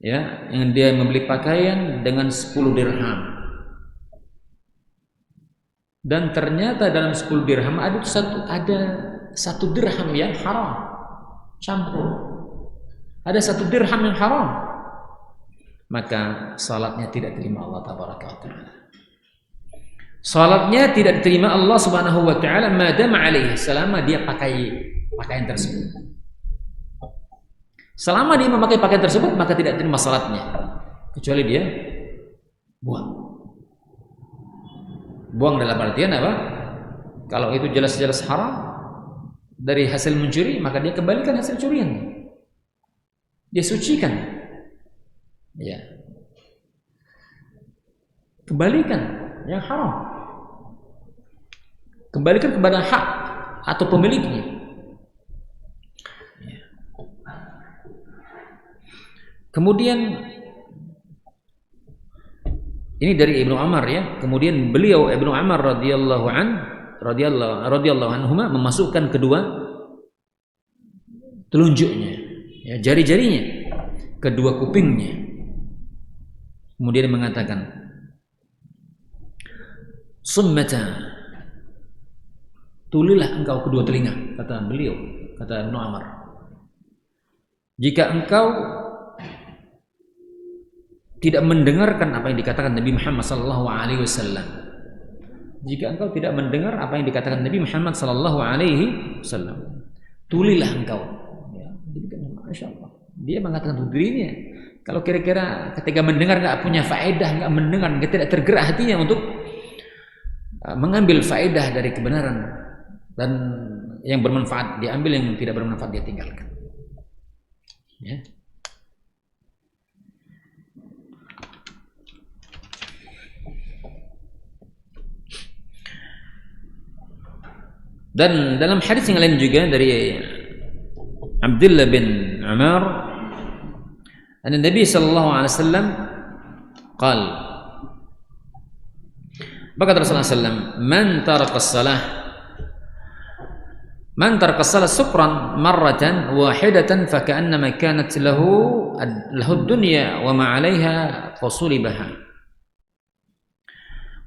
[SPEAKER 2] ya, yang dia membeli pakaian dengan 10 dirham dan ternyata dalam 10 dirham ada satu dirham yang haram campur, ada 1 dirham yang haram, maka salatnya tidak diterima Allah tabaraka wa taala. Salatnya tidak diterima Allah subhanahu wa taala madama alaihi, selama dia pakai pakaian tersebut. Selama dia memakai pakaian tersebut, maka tidak terima salatnya, kecuali dia buang dalam artian apa? Kalau itu jelas-jelas haram dari hasil mencuri, maka dia kembalikan hasil curian, dia sucikan, ya, kembalikan yang haram, kembalikan kepada hak atau pemiliknya. Kemudian ini dari Ibnu Umar ya. Kemudian beliau Ibnu Umar radhiyallahu anhuma memasukkan kedua telunjuknya, ya, jari-jarinya, kedua kupingnya. Kemudian mengatakan, "Summata, tulilah engkau kedua telinga," kata beliau, kata Ibnu Umar. "Jika engkau tidak mendengarkan apa yang dikatakan Nabi Muhammad sallallahu alaihi wasallam, jika engkau tidak mendengar apa yang dikatakan Nabi Muhammad sallallahu alaihi wasallam, tulilah engkau." Ya, jadi masyaallah, dia mengatakan untuk dirinya, kalau kira-kira ketika mendengar enggak punya faedah, enggak mendengar, enggak tidak tergerak hatinya untuk mengambil faedah dari kebenaran dan yang bermanfaat diambil, yang tidak bermanfaat dia tinggalkan. Ya. Dan dalam hadis yang lain juga dari Abdullah bin Umar, anna Nabi sallallahu alaihi wasallam qaal, kata Rasulullah sallallahu, man taraka as-salah sukran marratan wahidatan faka'annama kanat lahu ad-dunya wa ma 'alayha fasulibaha.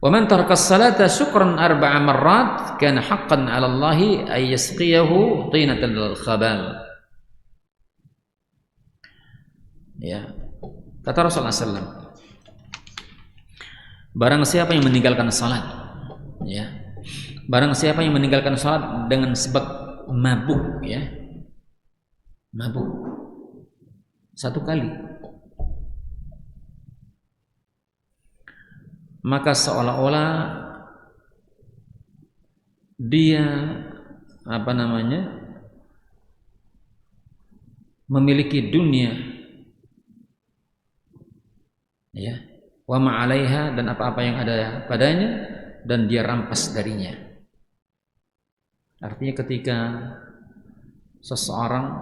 [SPEAKER 2] Wa man taraka as-salata syukran 4 marrat kana haqqan 'ala Allah ay yasqiyahu tinatal khabal. Ya. Kata Rasulullah SAW, barang siapa yang meninggalkan salat, ya, barang siapa yang meninggalkan salat dengan sebab mabuk, ya, mabuk 1 kali, maka seolah-olah dia memiliki dunia, ya, wa ma 'alaiha, dan apa-apa yang ada padanya, dan dia rampas darinya. Artinya ketika seseorang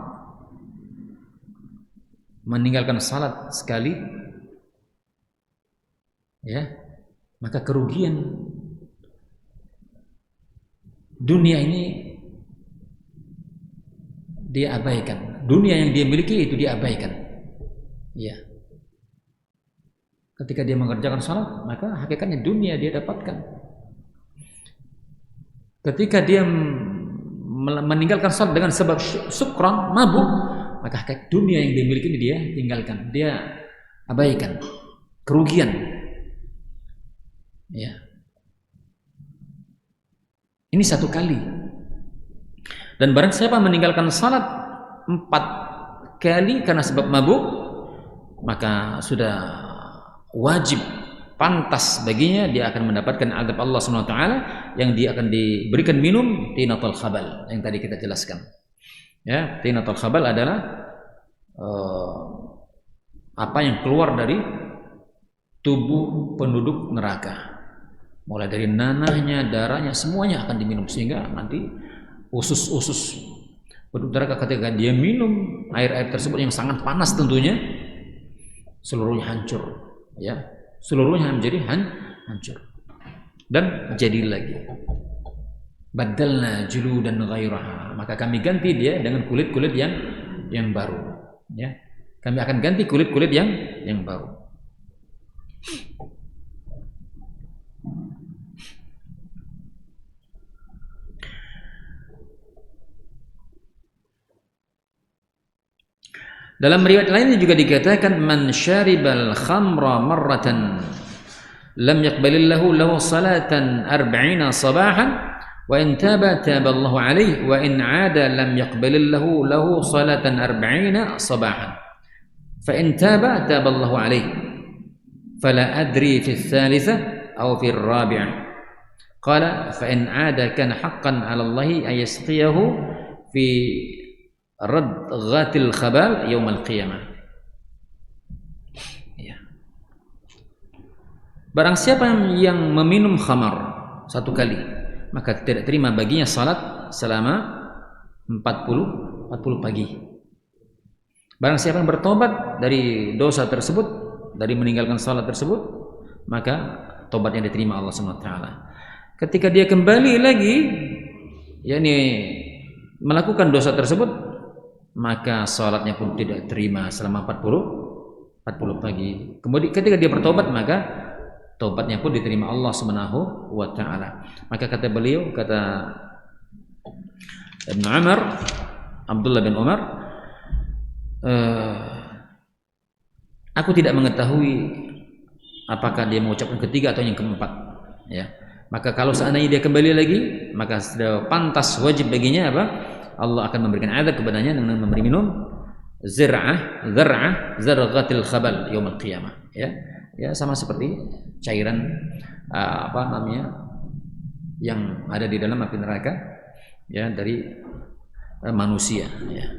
[SPEAKER 2] meninggalkan salat sekali, ya, maka kerugian dunia ini dia abaikan. Dunia yang dia miliki itu dia abaikan. Ya. Ketika dia mengerjakan salat, maka hakikatnya dunia dia dapatkan. Ketika dia meninggalkan salat dengan sebab sukran, mabuk, maka hakikat dunia yang dia miliki ini dia tinggalkan, dia abaikan, kerugian. Ya. Ini satu kali. Dan barang siapa meninggalkan salat 4 kali karena sebab mabuk, maka sudah wajib, pantas baginya dia akan mendapatkan azab Allah SWT yang dia akan diberikan minum tinatul khabal yang tadi kita jelaskan. Ya, tinatul khabal adalah apa yang keluar dari tubuh penduduk neraka. Mulai dari nanahnya, darahnya, semuanya akan diminum sehingga nanti usus-usus penduduk neraka ketika dia minum air-air tersebut yang sangat panas tentunya, seluruhnya hancur. Ya, seluruhnya menjadi hancur dan jadi lagi. Badalna juludan ghairaha, maka kami ganti dia dengan kulit-kulit yang baru. Ya, kami akan ganti kulit-kulit yang baru. Dalam riwayat lainnya juga dikatakan man syaribal khamra marratan lam yaqbalillahu lahu salatan 40 sabahan wa in taba taballahu alaihi wa in 'ada lam yaqbalillahu lahu salatan 40 sabahan fa in taba taballahu alaihi fala adri fi ats-tsalitsah aw fi ar-rabi'ah qala fa in 'ada kana haqqan 'ala Allah ayasqiyahu fi radghatil khabal yaumal qiyamah. Ya. Barang siapa yang meminum khamar 1 kali, maka tidak terima baginya salat selama 40 pagi. Barang siapa yang bertobat dari dosa tersebut, dari meninggalkan salat tersebut, maka tobatnya diterima Allah SWT. Ketika dia kembali lagi, yakni melakukan dosa tersebut, maka salatnya pun tidak terima selama 40 pagi. Kemudian ketika dia bertobat, maka tobatnya pun diterima Allah Subhanahu wa taala. Maka kata beliau, kata Ibn Umar, Abdullah bin Umar, aku tidak mengetahui apakah dia mengucapkan ketiga atau yang keempat, ya. Maka kalau seandainya dia kembali lagi, maka sudah pantas wajib baginya apa? Allah akan memberikan azab kepadanya dengan memberi minum zarghatil khabal yaumil qiyamah. Ya, ya sama seperti cairan apa namanya yang ada di dalam api neraka, ya, dari manusia. Ya.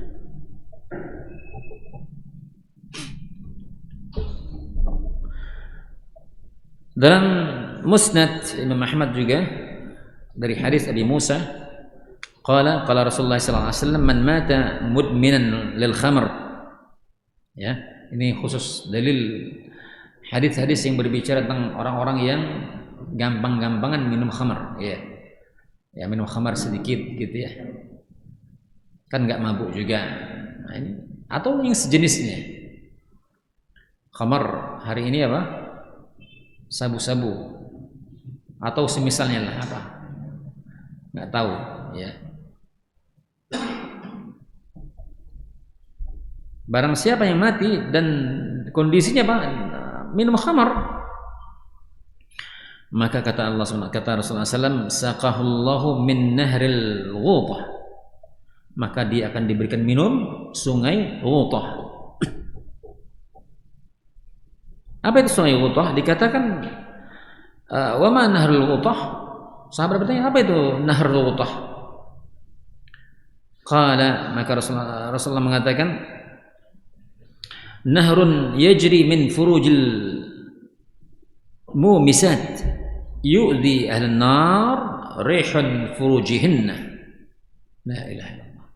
[SPEAKER 2] Dalam Musnad Imam Ahmad juga dari hadis Abi Musa, qala Rasulullah sallallahu alaihi wasallam man mata mudminan lil khamr. Ya, ini khusus dalil hadis-hadis yang berbicara tentang orang-orang yang gampang-gampangan minum khamar, ya. Ya, minum khamar sedikit gitu ya. Kan enggak mabuk juga. Nah, ini atau yang sejenisnya. Khamar hari ini apa? Sabu-sabu atau semisalnya lah apa? Enggak tahu, ya. Barang siapa yang mati dan kondisinya apa? Minum khamar, maka kata Allah SWT, kata Rasulullah SAW, saqahullahu min nahril ghutah, maka dia akan diberikan minum sungai ghutah. Apa itu sungai ghutah? Dikatakan wa ma nahrul ghutah? Sahabat bertanya, apa itu nahrul ghutah? Qala, maka Rasulullah mengatakan, nahrun yajri min furujil mumisat yu'dhi ahlan nar rihun furujihinna. La ilaha illallah.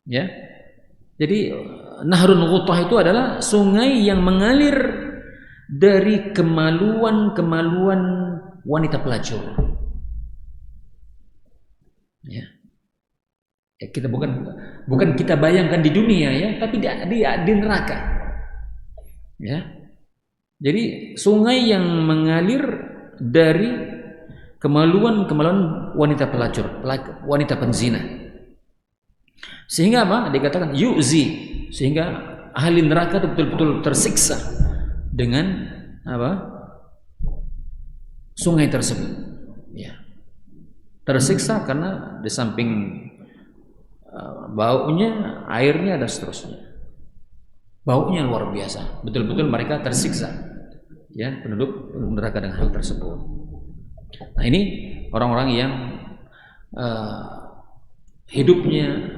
[SPEAKER 2] Ya. Jadi nahrun ghutah itu adalah sungai yang mengalir dari kemaluan-kemaluan wanita pelacur. Ya. Ya, kita bukan kita bayangkan di dunia ya, tapi di neraka. Ya. Jadi sungai yang mengalir dari kemaluan wanita pelacur, wanita penzina. Sehingga apa? Dikatakan yu'zi, sehingga ahli neraka itu betul-betul tersiksa dengan apa? Sungai tersebut. Ya. Tersiksa karena di samping baunya, airnya dan seterusnya. Baunya luar biasa. Betul-betul mereka tersiksa. Ya, penduduk neraka dengan hal tersebut. Nah, ini orang-orang yang hidupnya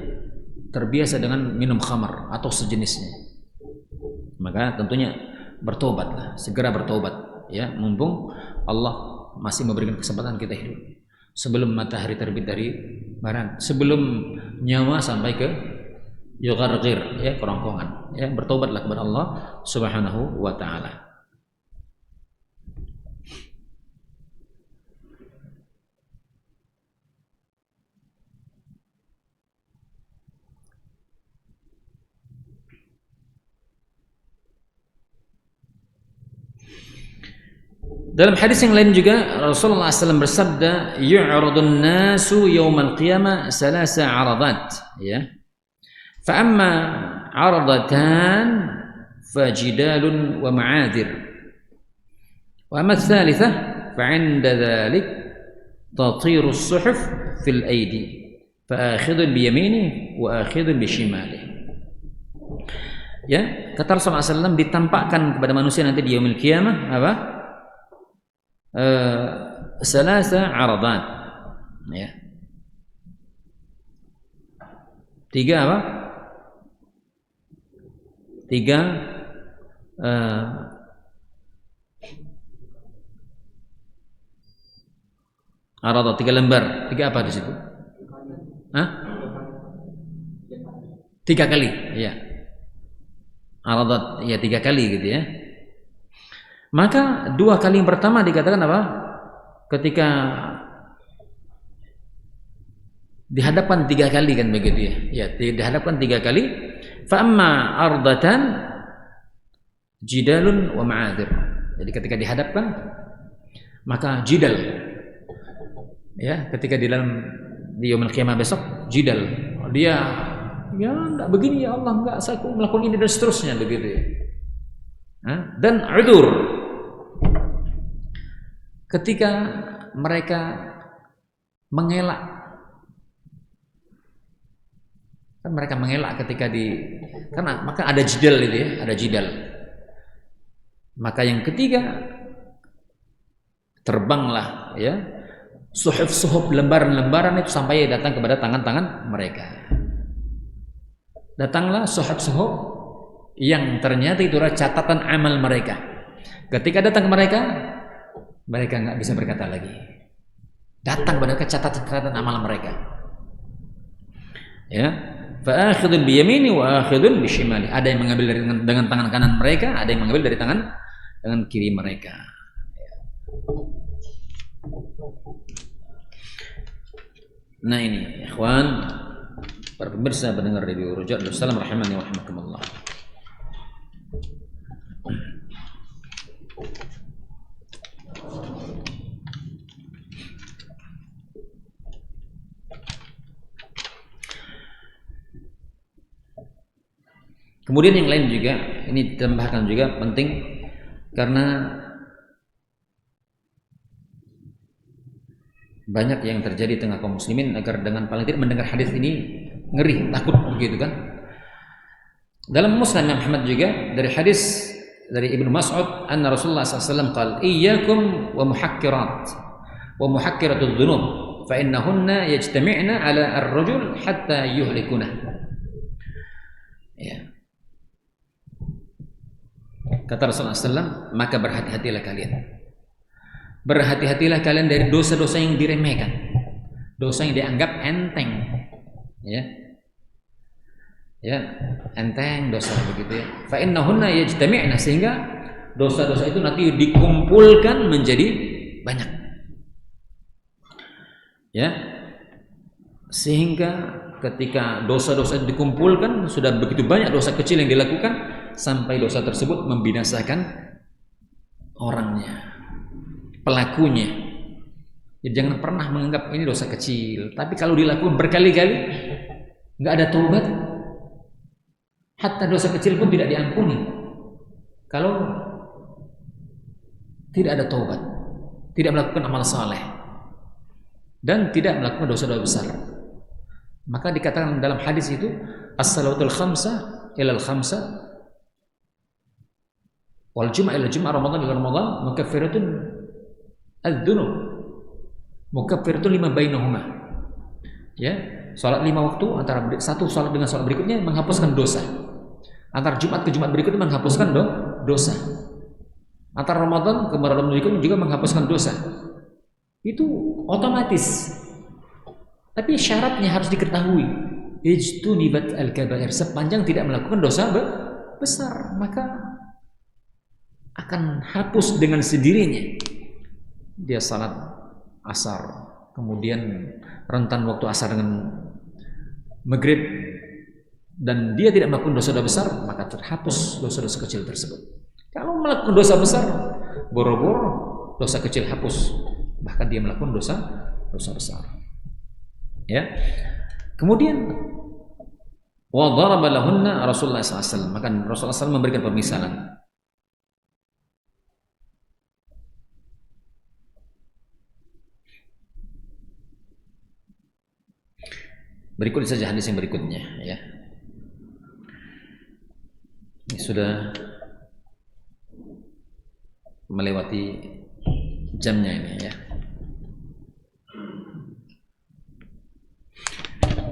[SPEAKER 2] terbiasa dengan minum khamar atau sejenisnya. Maka tentunya bertobatlah, segera bertobat ya, mumpung Allah masih memberikan kesempatan kita hidup. Sebelum matahari terbit dari barat, sebelum nyawa sampai ke yugharghir ya, kerongkongan ya, bertobatlah kepada Allah Subhanahu wa taala. Dalam hadis yang lain juga Rasulullah SAW bersabda, yu'radun nasu yawmal qiyamah salasa 'aradat ya. Fa amma 'aradatan fajidalun wa ma'adir. Wa amma ats-tsalitsah fa 'inda dzalik tatiru as-suhuf fil aidi. Fa akhidun bi yaminihi wa akhidun bi shimalihi. Ya, kata Rasulullah SAW, ditampakkan kepada manusia nanti di yaumil qiyamah apa? Salasa 'aradat ya. 3 apa? 3 'aradat, 3 lembar. 3 apa di situ? Hah? 3 kali, ya. 'Aradat ya 3 kali gitu ya. Maka 2 kali yang pertama dikatakan apa? Ketika dihadapkan 3 kali kan begitu ya. Ya, dihadapkan 3 kali. Fa amma ardatan jidalun wa ma'adir. Jadi ketika dihadapkan maka jidal. Ya, ketika di yaumul qiyamah besok jidal. Dia ya enggak begini ya Allah, enggak saya melakukan ini dan seterusnya begitu ya. Dan udzur. Ketika mereka mengelak, kan mereka mengelak ketika karena maka ada jidal itu ya, ada jidal. Maka yang ketiga terbanglah ya suhuf-suhuf, lembaran-lembaran itu sampai datang kepada tangan-tangan mereka. Datanglah suhuf-suhuf yang ternyata itu adalah catatan amal mereka. Ketika datang ke mereka nggak bisa berkata lagi. Datang pada catatan amal mereka. Ya, fa akhidun bi yamini wa akhidun bi shimali. Ada yang mengambil dengan tangan kanan mereka, ada yang mengambil dari tangan kiri mereka. Nah ini, ikhwan, para pemirsa pendengar Radio Roja Darussalam rahimani wa rahimakumullah. Kemudian yang lain juga, ini ditambahkan juga penting karena banyak yang terjadi di tengah kaum muslimin agar dengan paling tidak mendengar hadis ini ngeri, takut begitu kan. Dalam Musnad Imam Ahmad juga dari hadis dari Ibnu Mas'ud anna Rasulullah SAW qala iyyakum wa muhakkiratul dhunub fa innahunna yajtami'na ala ar-rajul hatta yuhlikuna. Ya. Kata Rasulullah SAW, maka berhati-hatilah kalian. Berhati-hatilah kalian dari dosa-dosa yang diremehkan, dosa yang dianggap enteng, ya, enteng dosa begitu ya. Fa innahunna yajtami'na, sehingga dosa-dosa itu nanti dikumpulkan menjadi banyak. Ya. Sehingga ketika dosa-dosa dikumpulkan, sudah begitu banyak dosa kecil yang dilakukan sampai dosa tersebut membinasakan orangnya, pelakunya. Jadi jangan pernah menganggap ini dosa kecil, tapi kalau dilakukan berkali-kali nggak ada taubat, hatta dosa kecil pun tidak diampuni kalau tidak ada taubat, tidak melakukan amal saleh dan tidak melakukan dosa-dosa besar. Maka dikatakan dalam hadis itu as-salawatul khamsa ilal khamsa wal jum'ah ila jum'ah, Ramadan ila Ramadan, mukaffiratun adz-dzunub, mukaffiratun lima bainahuma. Ya, salat 5 waktu antara satu salat dengan salat berikutnya menghapuskan dosa. Antara Jumat ke Jumat berikutnya menghapuskan dosa. Antara Ramadan ke Ramadan berikutnya juga menghapuskan dosa. Itu otomatis. Tapi syaratnya harus diketahui. Ijtunibat al-kabair, sepanjang tidak melakukan dosa besar, maka akan hapus dengan sendirinya. Dia salat asar, kemudian rentan waktu asar dengan maghrib, dan dia tidak melakukan dosa-dosa besar, maka terhapus dosa-dosa kecil tersebut. Kalau melakukan dosa besar, boro-boro dosa kecil hapus, bahkan dia melakukan dosa besar. Ya. Kemudian wa daraba lahunna Rasulullah SAW, maka Rasulullah SAW memberikan permisalan. Berikut saja hadis yang berikutnya, ya. Ini sudah melewati jamnya ini, ya.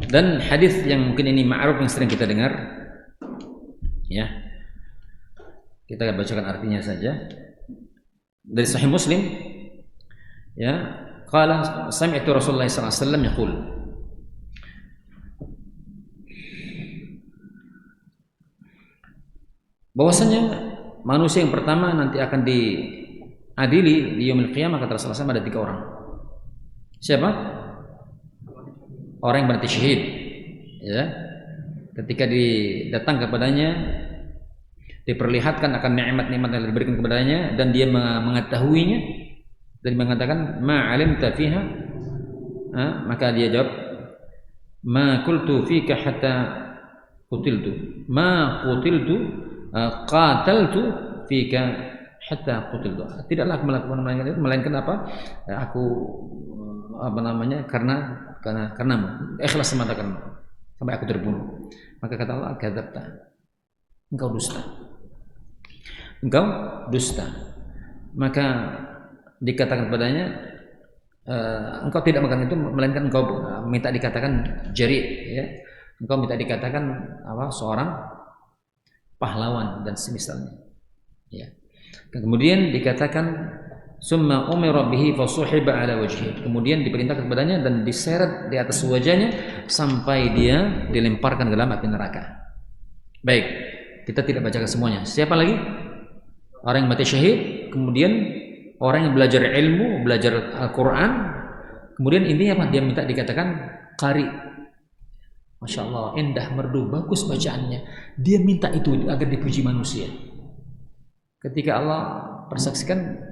[SPEAKER 2] Dan hadis yang mungkin ini ma'ruf yang sering kita dengar, ya. Kita bacakan artinya saja. Dari Sahih Muslim, ya. Qala sami'tu Rasulullah sallallahu alaihi wasallam yaqul, bahwasanya manusia yang pertama nanti akan diadili di yaumil qiyamah, kata Rasulullah SAW, ada 3 orang. Siapa? Orang yang mati syahid, ya. Ketika datang kepadanya, diperlihatkan akan nikmat-nikmat yang diberikan kepadanya, dan dia mengetahuinya dan mengatakan ma alimta fiha, maka dia jawab ma qultu fika hatta qutiltu, ma qutiltu qataltu fika hatta qutiltu. Tidaklah aku melakukan melainkan apa? Aku karenamu, ikhlas semata karenamu, sampai aku terbunuh. Maka kata Allah, kadzabta, engkau dusta. Maka dikatakan padanya, engkau tidak makan itu, melainkan engkau minta dikatakan jari, ya. Engkau minta dikatakan seorang pahlawan dan semisalnya, ya. Kemudian dikatakan summa umira bihi fasuhiba ala wajhi, kemudian diperintahkan kepadanya dan diseret di atas wajahnya sampai dia dilemparkan ke dalam api neraka. Baik, kita tidak bacakan semuanya. Siapa lagi? Orang yang mati syahid, kemudian orang yang belajar ilmu, belajar Al-Quran, kemudian intinya apa? Dia minta dikatakan qari. Masya Allah, indah, merdu, bagus bacaannya. Dia minta itu agar dipuji manusia. Ketika Allah persaksikan,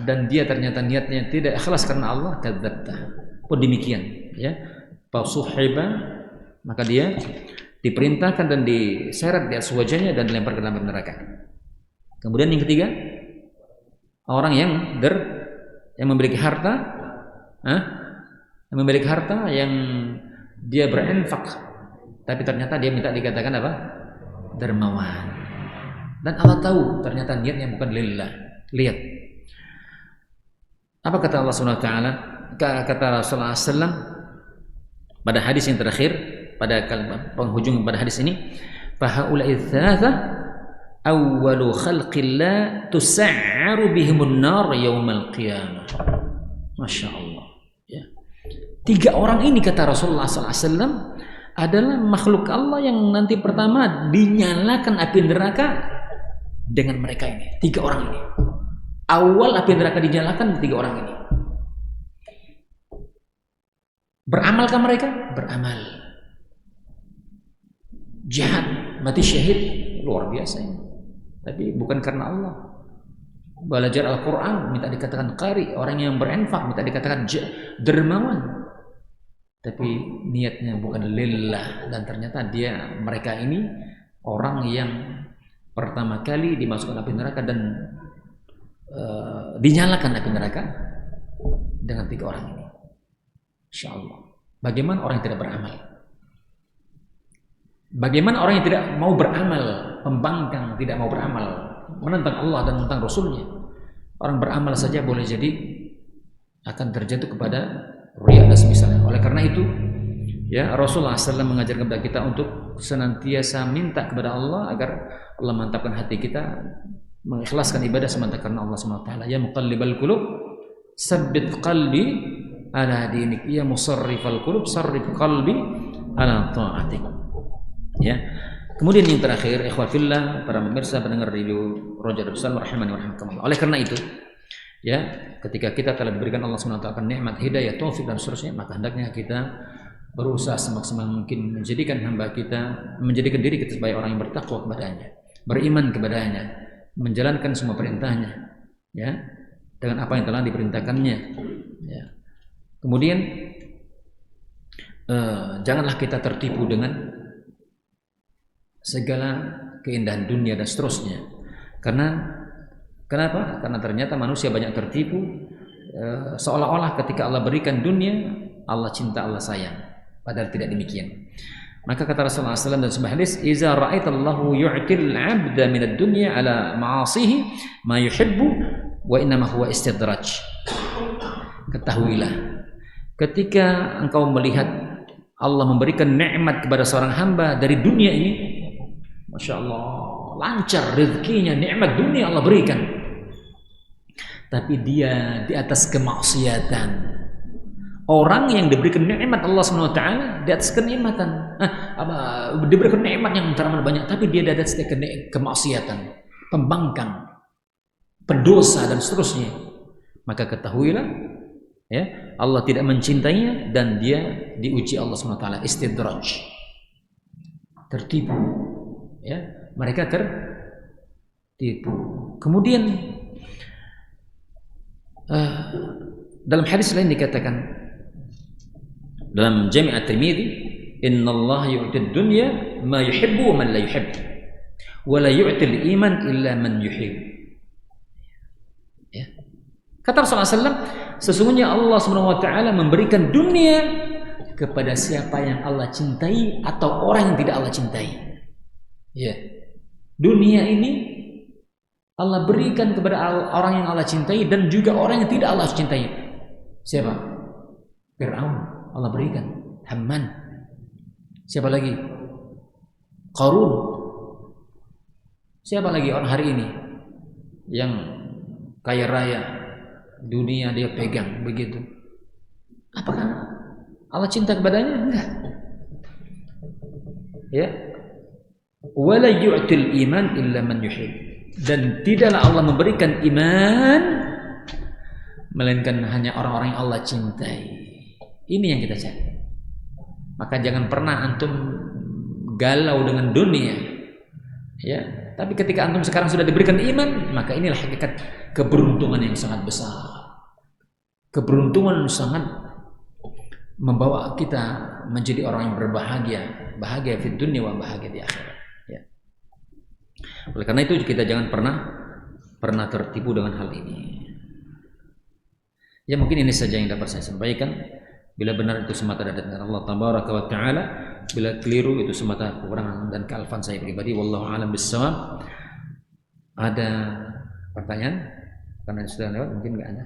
[SPEAKER 2] dan dia ternyata niatnya tidak ikhlas karena Allah, kadzabta, pun demikian, ya. Fasuhiba, maka dia diperintahkan dan diseret di atas wajahnya dan dilempar ke dalam neraka. Kemudian yang ketiga, orang yang memiliki harta, yang dia berinfak, tapi ternyata dia minta dikatakan apa? Dermawan. Dan Allah tahu ternyata niatnya bukan lillah. Lihat apa kata Allah Subhanahu wa taala, kata Rasulullah SAW pada hadis yang terakhir, pada penghujung pada hadis ini, fahaula'i tsalatsa awwalu khalqillah tus'aru bihimun nar yaumal qiyamah. Masya Allah, ya. 3 orang ini, kata Rasulullah SAW, adalah makhluk Allah yang nanti pertama dinyalakan api neraka dengan mereka ini. 3 orang ini awal api neraka dinyalakan, 3 orang ini. Beramalkah mereka? Beramal. Jihad, mati syahid, luar biasa ini. Tapi bukan karena Allah. Belajar Al-Quran minta dikatakan qari, orang yang berinfak minta dikatakan dermawan. Tapi niatnya bukan lillah, dan ternyata mereka ini orang yang pertama kali dimasukkan api neraka dan dinyalakan api neraka dengan 3 orang ini. Insyaallah. Bagaimana orang yang tidak beramal? Bagaimana orang yang tidak mau beramal, pembangkang, tidak mau beramal, menentang Allah dan menentang Rasulnya? Orang beramal saja boleh jadi akan terjatuh kepada riya dan semisalnya. Oleh karena itu, ya, Rasulullah SAW mengajarkan kepada kita untuk senantiasa minta kepada Allah agar Allah mantapkan hati kita, mengikhlaskan ibadah semata karena Allah SWT. Ya muqallibal qulub, sabbit qalbi ala dinik. Ya musarrifal qulub, sarrif qalbi ala ta'atik. Ya. Kemudian yang terakhir, ikhwafillah, para pemirsa pendengar radio Roja Darussalam rahimani wa rahimakumullah. Oleh karena itu, ya, ketika kita telah diberikan Allah SWT nikmat hidayah, taufik dan seterusnya, maka hendaknya kita berusaha semaksimal mungkin menjadikan diri kita sebagai orang yang bertakwa kepadanya, beriman kepadanya, menjalankan semua perintahnya, ya, dengan apa yang telah diperintahkannya, ya. Kemudian janganlah kita tertipu dengan segala keindahan dunia dan seterusnya. Kenapa? Karena ternyata manusia banyak tertipu, seolah-olah ketika Allah berikan dunia, Allah cinta, Allah sayang. Padahal tidak demikian. Maka kata Rasulullah SAW dalam sebuah hadis, "Iza ra'aitallahu yu'til 'abda minad dunya ala ma'asihi ma yuhibbu wa innama huwa istidraj." Ketahuilah, ketika engkau melihat Allah memberikan nikmat kepada seorang hamba dari dunia ini, Masya Allah, lancar rezekinya, nikmat dunia Allah berikan, tapi dia di atas kemaksiatan. Orang yang diberikan nikmat Allah SWT di atas kenikmatan, diberikan nikmat yang teramat banyak, tapi dia di atas kemaksiatan, pembangkang, pendosa dan seterusnya. Maka ketahuilah, ya, Allah tidak mencintainya dan dia diuji Allah SWT, istidraj, tertipu. Ya, mereka tertipu. Kemudian dalam hadis lain dikatakan dalam Jami' At-Tirmidzi, "Innallaha yu'tid dunya ma yuhibbu wa man la yuhibb, wa la yu'til iman illa man yuhib." Ya. Kata Rasulullah SAW, sesungguhnya Allah SWT memberikan dunia kepada siapa yang Allah cintai atau orang yang tidak Allah cintai. Ya, dunia ini Allah berikan kepada orang yang Allah cintai dan juga orang yang tidak Allah cintai. Siapa? Fir'aun Allah berikan, Haman. Siapa lagi? Qarun. Siapa lagi orang hari ini yang kaya raya, dunia dia pegang begitu? Apakah Allah cinta kepadanya? Enggak. Ya. Wala yu'til iman illa man yuhib, dan tidaklah Allah memberikan iman melainkan hanya orang-orang yang Allah cintai. Ini yang kita cari. Maka jangan pernah antum galau dengan dunia, ya. Tapi ketika antum sekarang sudah diberikan iman, maka inilah hakikat keberuntungan yang sangat besar. Keberuntungan sangat membawa kita menjadi orang yang berbahagia, bahagia di dunia wa bahagia di akhirat. Oleh karena itu kita jangan pernah tertipu dengan hal ini. Ya, mungkin ini saja yang dapat saya sampaikan. Bila benar itu semata dari Allah Tabaraka wa Ta'ala, bila keliru itu semata kekurangan dan kealfan saya pribadi. Wallahu a'lam bissawab. Ada pertanyaan? Karena sudah lewat, mungkin nggak ada.